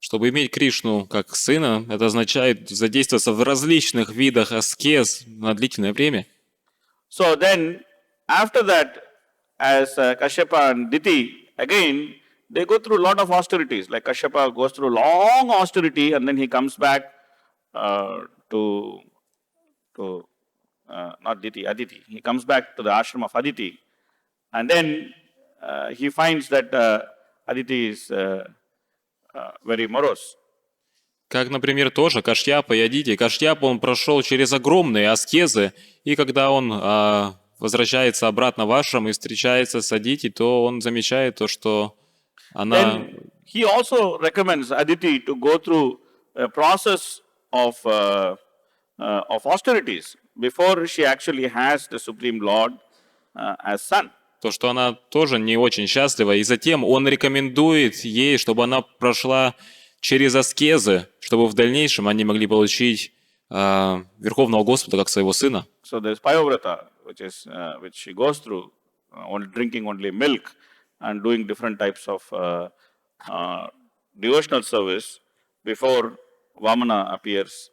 Чтобы иметь Кришну как сына, это означает задействоваться в различных видах аскез на длительное время. So then, after that, as Kashyapa and Diti, again, they go through a lot of austerities. Like Kashyapa goes through long austerity and then he comes back to not Diti, Aditi. He comes back to the ashram of Aditi. And then he finds that Aditi is very morose. Как, например, тоже Кашьяпа и Адити. Кашьяпа, он прошел через огромные аскезы, и когда он возвращается обратно в ашрам и встречается с Адити, то он замечает то, что она... Then he also recommends Aditi to go through a process of austerities before she actually has the Supreme Lord as son. То, что она тоже не очень счастлива, и затем он рекомендует ей, чтобы она прошла через аскезы, чтобы в дальнейшем они могли получить Верховного Господа как своего сына. So there's Payovrata, which she goes through, drinking only milk and doing different types of devotional service before Vamana appears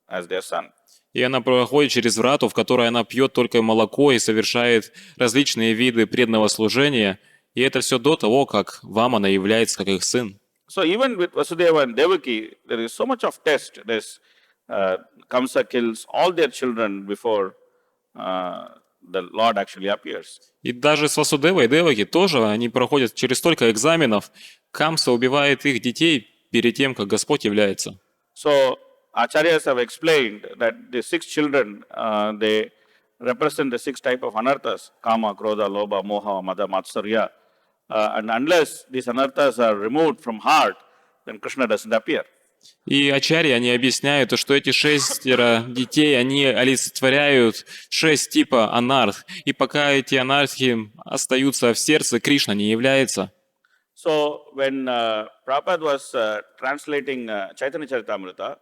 as their son. И она проходит через врату, в которой она пьет только молоко и совершает различные виды преданного служения. И это все до того, как Вамана является как их сын. So even with Vasudeva and Devaki, there is so much of test. There's Kamsa kills all their children before the Lord actually appears. И даже с Васудевой и Деваки тоже они проходят через столько экзаменов. Камса убивает их детей перед тем, как Господь является. So Acharyas have explained that the 6 children, they represent the 6 types of anarthas, kama, krodha, lobha, moha, mada, matsarya. And unless these anarthas are removed from heart, then Krishna doesn't appear. И ачарьи, они объясняют, что эти 6 детей, они олицетворяют 6 типа анарх. И пока эти анархи остаются в сердце, Кришна не является. So when Prabhupada was translating Caitanya-charitamrita,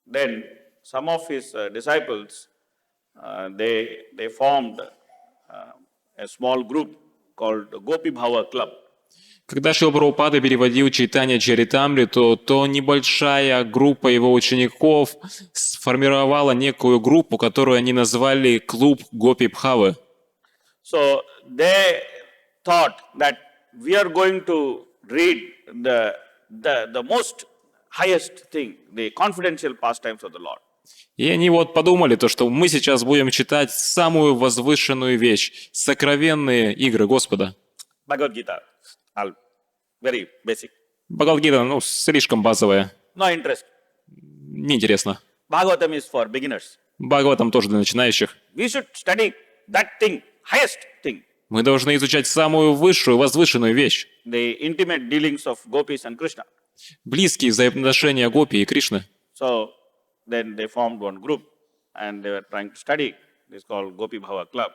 then some of his disciples, they formed a small group called Gopi Bhava Club. Когда Шрила Прабхупада переводил Чайтанья-чаритамриту, то небольшая группа его учеников сформировала некую группу, которую они назвали «Клуб Гопи Бхавы». So they thought that we are going to read the most highest thing, the confidential pastimes of the Lord. И они вот подумали, то, что мы сейчас будем читать самую возвышенную вещь, сокровенные игры Господа. Bhagavad Gita, all very basic. Бхагаватгита, слишком базовая, No interest. неинтересно. Bhagavatam is for beginners. Бхагаватам тоже для начинающих. We should study that thing, highest thing, Мы должны изучать самую высшую, возвышенную вещь. the intimate dealings of gopis and Krishna. Близкие взаимоотношения Гопи и Кришны. So then they formed one group and they were trying to study. It's called Gopi Bhava Club.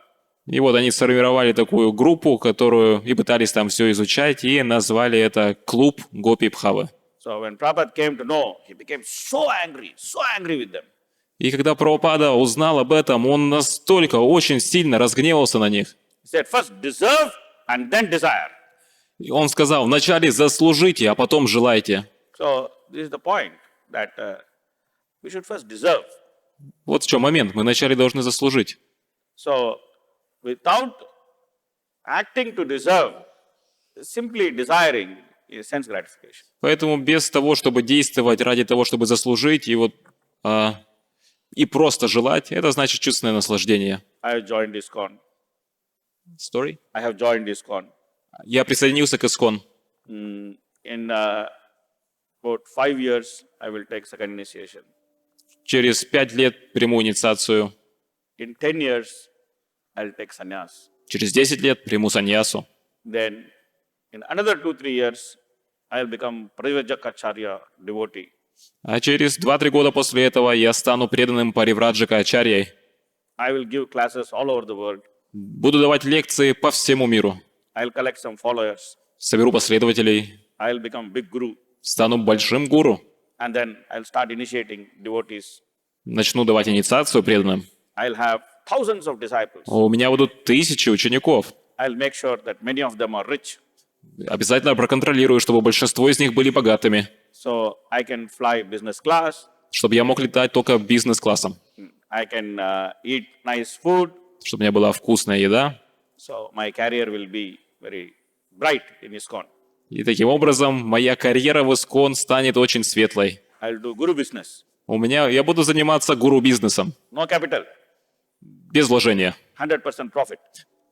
И вот они сформировали такую группу, которую и пытались там все изучать, и назвали это «Клуб Гопи Бхавы». So when Prabhupada came to know, he became so angry with them. И когда Прабхупада узнал об этом, он настолько, очень сильно разгневался на них. He said, first deserve and then desire. И он сказал, вначале заслужите, а потом желайте. So this is the point that we should first deserve. Вот в чем момент. Мы вначале должны заслужить. So without acting to deserve, simply desiring is sense gratification. Поэтому без того, чтобы действовать ради того, чтобы заслужить, и просто желать, это значит чувственное наслаждение. I have joined ISKCON. Story? I have joined ISKCON. Я присоединился к ИСККОН. In about 5 years, I will take second initiation. Через 5 лет приму инициацию. In 10 years, I'll take sannyas. Через 10 лет приму саньясу. Then in another 2-3 years, I'll become Privajaka devotee. А через 2-3 года после этого я стану преданным Паривраджака-ачарьей. I will give classes all over the world. Буду давать лекции по всему миру. I'll collect some followers. Соберу последователей. I'll become big guru. Стану большим гуру. And then I'll start initiating devotees. Начну давать инициацию преданным. I'll have thousands of disciples. У меня будут тысячи учеников. I'll make sure that many of them are rich. Обязательно проконтролирую, чтобы большинство из них были богатыми. So I can fly business class. Чтобы я мог летать только бизнес-классом. I can eat nice food. Чтобы у меня была вкусная еда. So my career will be very bright in ISKCON. И таким образом моя карьера в ИСККОН станет очень светлой. I'll do guru business. Я буду заниматься гуру-бизнесом. No capital. Без вложения. 100% profit.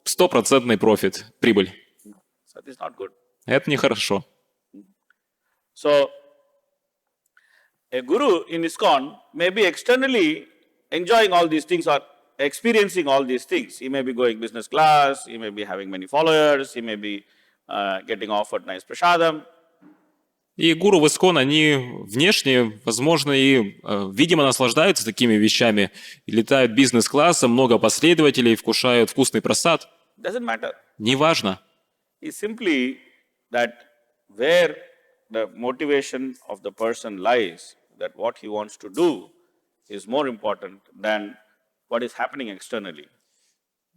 100% профит, прибыль. So this is not good. Это нехорошо. So a guru in ISKCON may be externally enjoying all these things or experiencing all these things. He may be going business class, he may be having many followers, he may be getting offered nice prasadam. И гуру в ИСККОН, они внешне, возможно, и видимо наслаждаются такими вещами. Летают бизнес-классом, много последователей, вкушают вкусный просад. Doesn't matter. Неважно. It's simply that where the motivation of the person lies, that what he wants to do is more important than what is happening externally.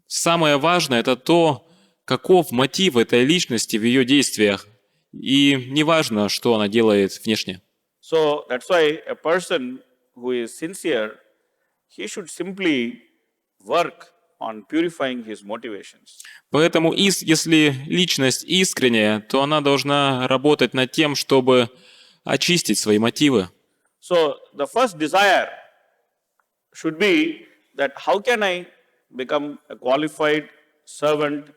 Самое важное – это то, каков мотив этой личности в ее действиях. И неважно, что она делает внешне. So that's why a person who is sincere, he should simply work on purifying his motivations. Поэтому, если личность искренняя, то она должна работать над тем, чтобы очистить свои мотивы. So the first desire should be that how can I become a qualified servant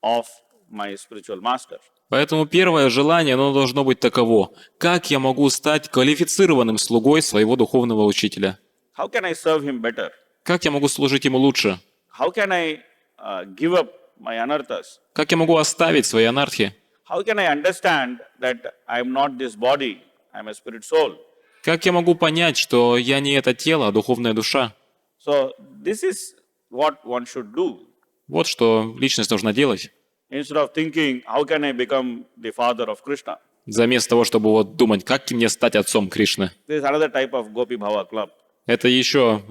of my spiritual master? Поэтому первое желание, оно должно быть таково. Как я могу стать квалифицированным слугой своего духовного учителя? How can I serve him better? Как я могу служить ему лучше? How can I give up my anarthas? Как я могу оставить свои анархии? How can I understand that I am not this body, I am a spirit soul? Как я могу понять, что я не это тело, а духовная душа? So this is what one should do. Вот что личность должна делать. Instead of thinking, how can I become the father of Krishna? Вместо того, чтобы вот думать, как мне стать отцом Кришны. This is another type of Gopi Bhava club. Это еще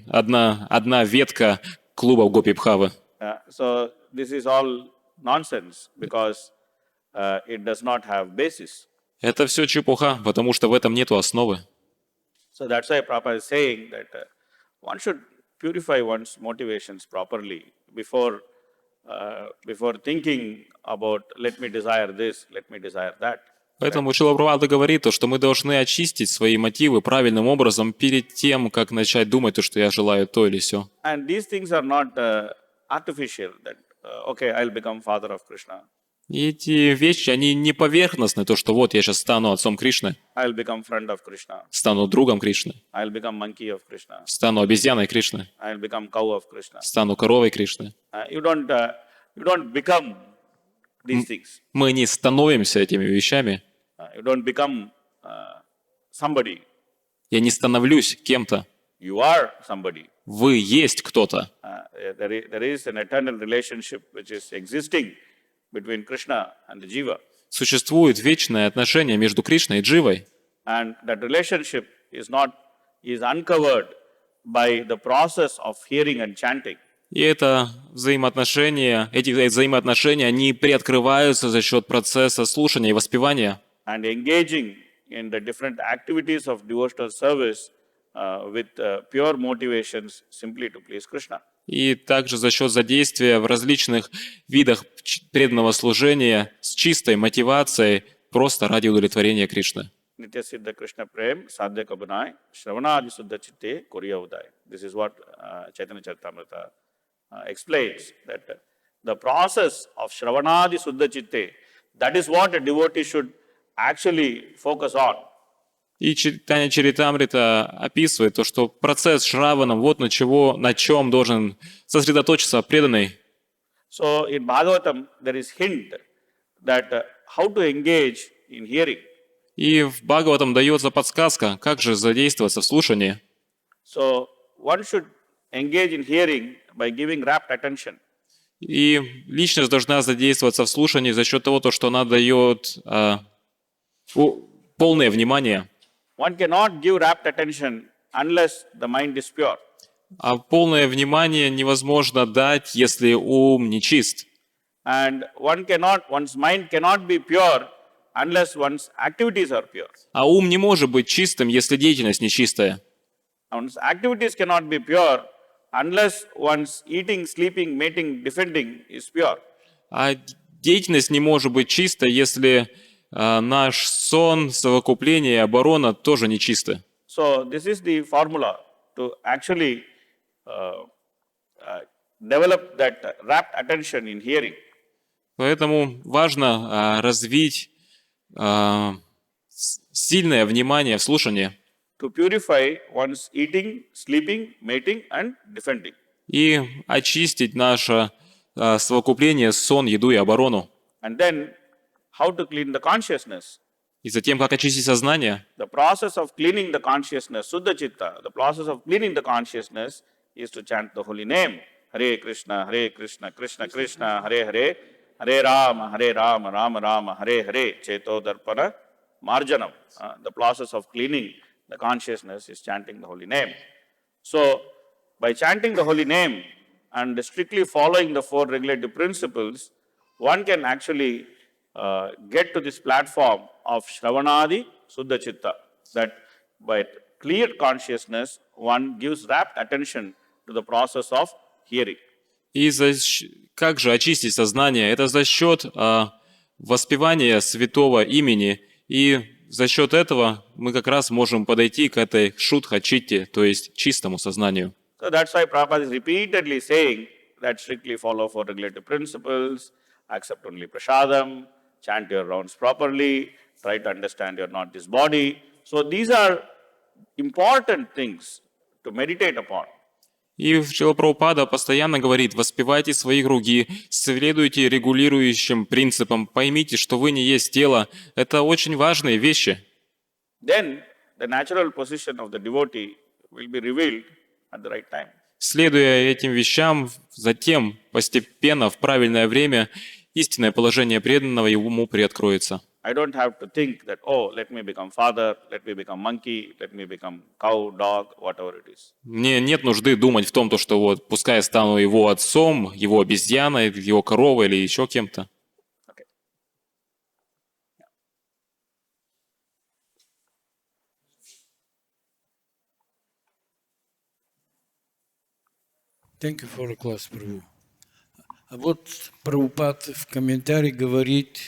одна ветка клуба Гопи Бхавы. So this is all nonsense because it does not have basis. Это все чепуха, потому что в этом нету основы. So that's why Prabhupada is saying that one should purify one's motivations properly before thinking about let me desire this, let me desire that. Поэтому Шрила Прабхупада говорит, что мы должны очистить свои мотивы правильным образом перед тем, как начать думать, что я желаю то или сё. And these things are not artificial, that okay, I'll become father of Krishna. И эти вещи, они не поверхностны, то, что вот я сейчас стану отцом Кришны, I'll become friend of Krishna. стану другом Кришны, I'll become monkey of Krishna. стану обезьяной Кришны, I'll become cow of Krishna. стану коровой Кришны. You don't become these things. Мы не становимся этими вещами. You don't become somebody. Я не становлюсь кем-то. You are somebody. Вы есть кто-то. There is an eternal relationship which is existing between Krishna and the Jiva. Существует вечное отношение между Кришной и Дживой. And that relationship is uncovered by the process of hearing and chanting. И эти взаимоотношения, они приоткрываются за счет процесса слушания и воспевания. And engaging in the different activities of devotional service with pure motivations simply to please Krishna. И также за счет задействия в различных видах преданного служения с чистой мотивацией, просто ради удовлетворения Кришны. Nitya Siddha Krishna Prem Sadhya Kabunai Shravanadi Suddha Chitte Kuriya Uday. This is what Caitanya-charitamrita explains, that the process of Shravanadi Suddha Chitte, that is what a devotee should actually focus on. И Чайтанья-чаритамрита описывает то, что процесс Шраваном, вот на чем должен сосредоточиться преданный. So in Bhagavatam there is hint that how to engage in hearing. И в Бхагаватам дается подсказка, как же задействоваться в слушании. So one should engage in hearing by giving rapt attention. И личность должна задействоваться в слушании за счет того, что она дает полное внимание. One cannot give rapt attention unless the mind is pure. А полное внимание невозможно дать, если ум не чист. And one's mind cannot be pure unless one's activities are pure. А ум не может быть чистым, если деятельность нечистая. One's activities cannot be pure unless one's eating, sleeping, mating, defending is pure. А деятельность не может быть чистой, если наш сон, совокупление и оборона тоже нечисты. So this is the formula to actually develop that rapt attention in hearing. Поэтому важно развить сильное внимание в слушании. To purify one's eating, sleeping, mating and defending. И очистить наше совокупление, сон, еду и оборону. And then how to clean the consciousness. И затем, как очистить сознание. The process of cleaning the consciousness, Suddha Chitta, the process of cleaning the consciousness is to chant the holy name. Hare Krishna, Krishna Krishna, Hare Hare, Hare Rama, Rama Rama, Hare Hare, Cheto Darpana Marjanam. The process of cleaning the consciousness is chanting the holy name. So, by chanting the holy name and strictly following the four regulative principles, one can actually get to this platform of Shravanadi Suddha Chitta, that by clear consciousness, one gives rapt attention to the process of hearing. И как же очистить сознание? Это за счет воспевания святого имени. И за счет этого мы как раз можем подойти к этой шудха-читте, то есть чистому сознанию. So that's why Prabhupada is repeatedly saying that strictly follow four regulative principles, accept only prasadam, chant your rounds properly, try to understand you're not this body. So these are important things to meditate upon. И Шрила Прабхупада постоянно говорит: воспевайте свои круги, следуйте регулирующим принципам, поймите, что вы не есть тело. Это очень важные вещи. Then the natural position of the devotee will be revealed at the right time. Следуя этим вещам, затем постепенно, в правильное время, истинное положение преданного ему приоткроется. I don't have to think that, oh, let me become father, let me become monkey, let me become cow, dog, whatever it is. Мне нет нужды думать в том, то, что вот пускай я стану его отцом, его обезьяной, его коровой или еще кем-то. Okay. Thank you for the class, прабху. А вот Прабхупад в комментарии говорит,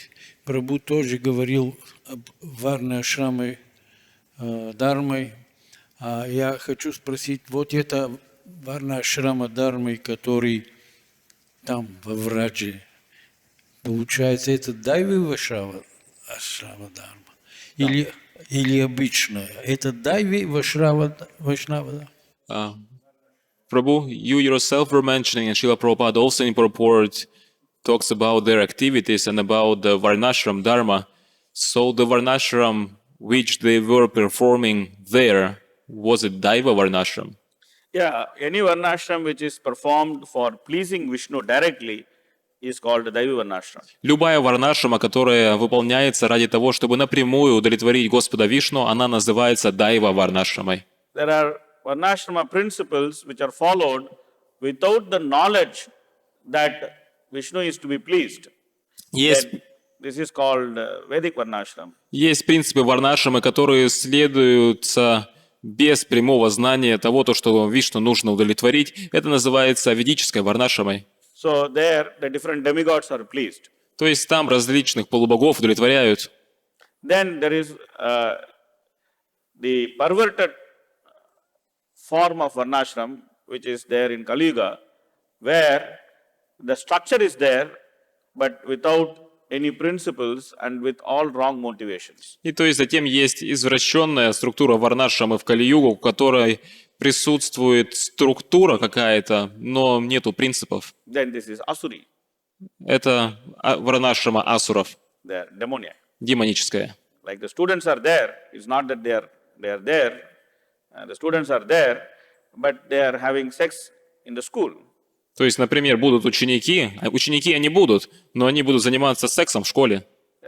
прабху тоже говорил об варна-ашраме Дharмой. А я хочу спросить, вот это варна-ашрама Дharмой, который там во Врадже, получается, это дайви ашрама Дharма? Или обычная? Это дайви Вашнава? Prabhu, you yourself were mentioning, and Srila Prabhupada also in purport talks about their activities and about the Varnashram Dharma. So the Varnashram which they were performing there, was it Daiva Varnashram? Yeah, any varnashram which is performed for pleasing Vishnu directly is called Daivi Varnashram. Любая варнашрама, которая выполняется ради того, чтобы напрямую удовлетворить Господа Вишну, она называется Дайва Варнашрамой. There are varnashrama principles which are followed without the knowledge that Vishnu is to be pleased. Есть, Then this is called Vedic Varnashram. есть принципы варнашрамы, которые следуются без прямого знания того, то, что Вишну нужно удовлетворить. Это называется ведической варнашрамой. So there the different demigods are pleased. То есть там различных полубогов удовлетворяют. Then there is the perverted form of varnashram which is there in Kali Yuga, where the structure is there but without any principles and with all wrong motivations. И то есть затем есть извращенная структура варнашрамы в Кали-югу, в которой присутствует структура какая-то, но нету принципов. Then this is asuri, Это варнашрама асуров, the demoniac. демоническая. Like the students are there, it's not that they are there, the students are there, but they are having sex in the school. То есть, например, будут ученики, а ученики они будут, но они будут заниматься сексом в школе.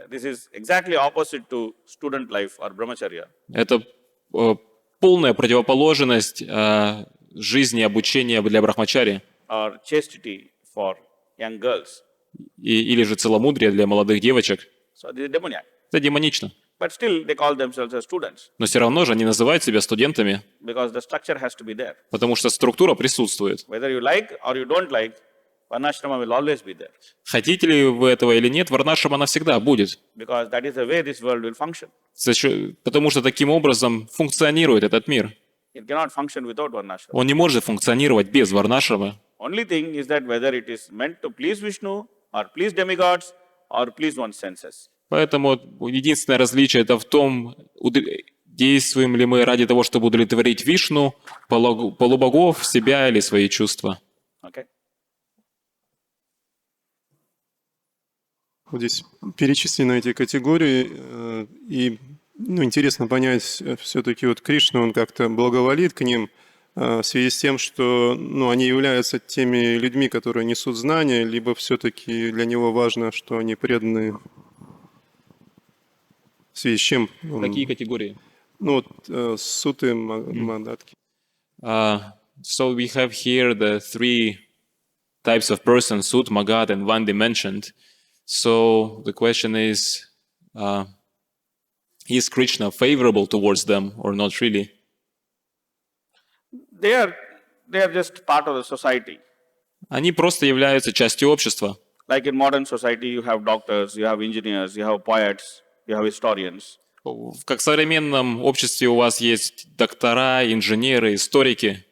This is exactly opposite to student life or brahmacharya. Это полная противоположность жизни и обучения для брахмачари, Or chastity for young girls. или же целомудрие для молодых девочек. So this is demoniac. Это демонично. But still they call themselves as students Но все равно же они называют себя студентами, because the structure has to be there. потому что структура присутствует. Whether you like or you don't like, varnashrama will always be there Хотите ли вы этого или нет, варнашрама она всегда будет. because that is the way this world will function. Потому что таким образом функционирует этот мир. It cannot function without varnashrama. Он не может функционировать без варнашрамы. Only thing is that whether it is meant to please Vishnu or please demigods or please one's senses. Поэтому единственное различие это в том, действуем ли мы ради того, чтобы удовлетворить Вишну, полубогов, себя или свои чувства. Okay? Вот здесь перечислены эти категории, и интересно понять, все-таки вот Кришна, он как-то благоволит к ним в связи с тем, что они являются теми людьми, которые несут знания, либо все-таки для него важно, что они преданы. В связи с чем? Какие категории? Суты, мандатки. So we have here the three types of persons, Sut, Magat, and Vandi mentioned. So the question is Krishna favorable towards them or not really? They are just part of the society. Они просто являются частью общества. Like in modern society, you have doctors, you have engineers, you have poets, you have historians. Как в современном обществе у вас есть доктора, инженеры, историки.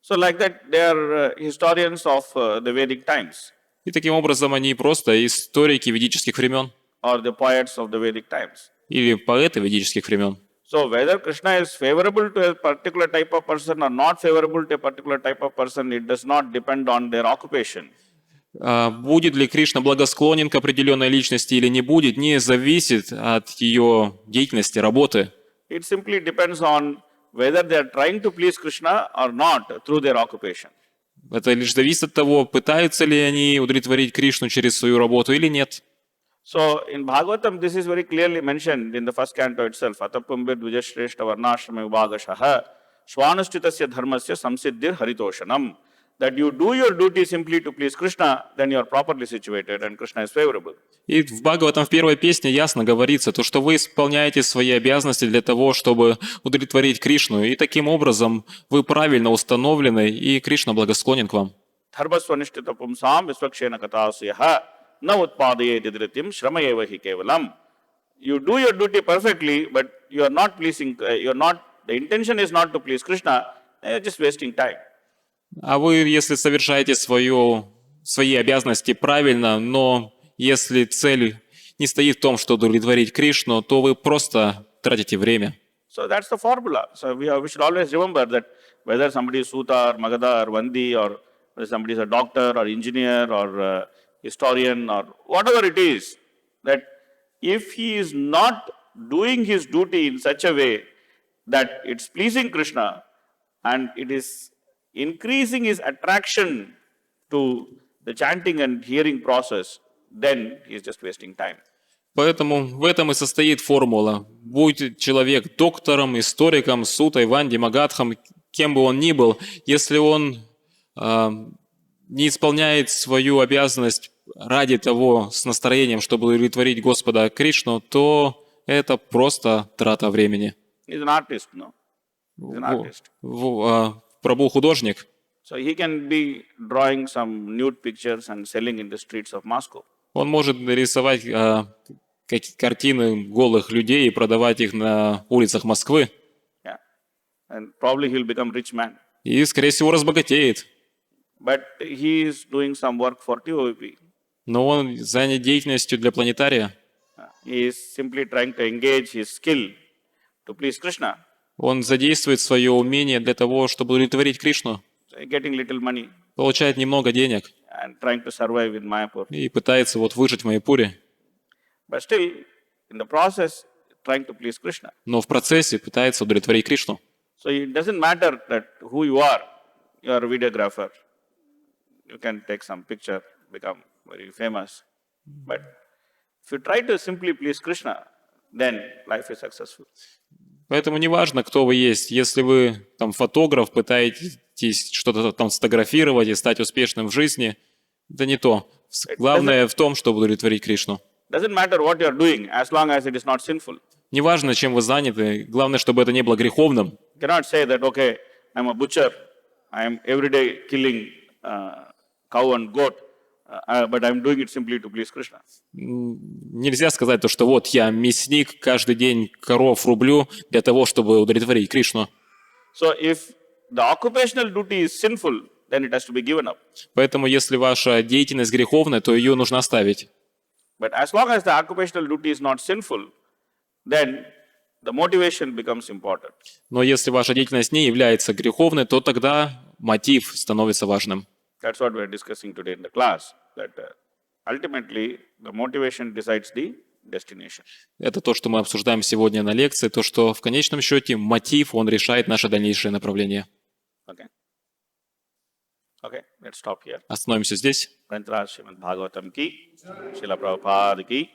So like that, they are historians of the Vedic times. И таким образом они просто историки ведических времен. Or the poets of the Vedic times. Или поэты ведических времен. So whether Krishna is favorable to a particular type of person or not favorable to a particular type of person, it does not depend on their occupation. Будет ли Кришна благосклонен к определенной личности или не будет, не зависит от ее деятельности, работы. It simply depends on whether they are trying to please Krishna or not through their occupation. Это лишь зависит от того, пытаются ли они удовлетворить Кришну через свою работу или нет. So in Bhagavatam, this is very clearly mentioned in the first canto itself. Atapumbir dvijashreshta varnashrama vibhagashaha swanashchitasya dharmasya samsiddhir haritoshanam. That you do your duty simply to please Krishna, then you are properly situated and Krishna is favorable. И в Бхагаватам в первой песне ясно говорится, то, что вы исполняете свои обязанности для того, чтобы удовлетворить Кришну, и таким образом вы правильно установлены, и Кришна благосклонен к вам. Dharmasvanishtita pumsam visvakshena katasyaha na utpadaye didritim shramayeva hi kevalam. You do your duty perfectly, but you are not pleasing, the intention is not to please Krishna, you are just wasting time. А вы, если совершаете свои обязанности правильно, но если цель не стоит в том, чтобы удовлетворить Кришну, то вы просто тратите время. So that's the formula. So we should always remember that whether somebody is Suta or Magadha or Vandi, or whether somebody is a doctor or engineer or historian or whatever it is, that if he is not doing his duty in such a way that it's pleasing Krishna and it is increasing his attraction to the chanting and hearing process, then he is just wasting time. Поэтому в этом и состоит формула. Будь человек доктором, историком, сутой, ванди, магадхом, кем бы он ни был, если он не исполняет свою обязанность ради того, с настроением, чтобы удовлетворить Господа Кришну, то это просто трата времени. He's an artist, no? He's an artist. Прабху художник. So he can be drawing some nude pictures and selling in the streets of Moscow. Он может рисовать картины голых людей и продавать их на улицах Москвы. Yeah. And probably he'll become rich man. И, скорее всего, разбогатеет. But he is doing some work for TOP. Но он занят деятельностью для планетария. He is simply trying to engage his skill to please Krishna. Он задействует свое умение для того, чтобы удовлетворить Кришну. So getting little money Получает немного денег and trying to survive in Mayapur. и пытается выжить в Майяпуре. But still, in the process, trying to please Krishna. Но в процессе пытается удовлетворить Кришну. So it doesn't matter that who you are. You are a videographer. You can take some picture, become very famous. But if you try to simply please Krishna, then life is successful. Поэтому неважно, кто вы есть. Если вы там фотограф, пытаетесь что-то там сфотографировать и стать успешным в жизни, это не то. Главное в том, чтобы удовлетворить Кришну. Doesn't matter what you are doing, as long as it is not sinful. Неважно, чем вы заняты, главное, чтобы это не было греховным. You cannot say that, okay, I'm a butcher, I am every day killing cow and goat, but I'm doing it simply to please Krishna. Нельзя сказать то, что вот я мясник, каждый день коров рублю для того, чтобы удовлетворить Кришну. So if the occupational duty is sinful, then it has to be given up. Поэтому, если ваша деятельность греховная, то ее нужно оставить. But as long as the occupational duty is not sinful, then the motivation becomes important. Но если ваша деятельность не является греховной, то тогда мотив становится важным. That's what we are discussing today in the class, that ultimately the motivation decides the destination. Это то, что мы обсуждаем сегодня на лекции, то, что в конечном счете мотив, он решает наше дальнейшее направление. Okay, let's stop here. Остановимся здесь. Shrimad Bhagavatam ki, Srila Prabhupada ki,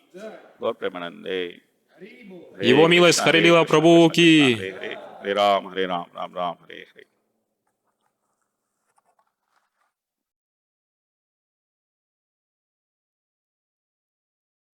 Gaur Premanande. Его милость Харилила прабху ки. Hare Ram, Ram Ram, Hare Hare.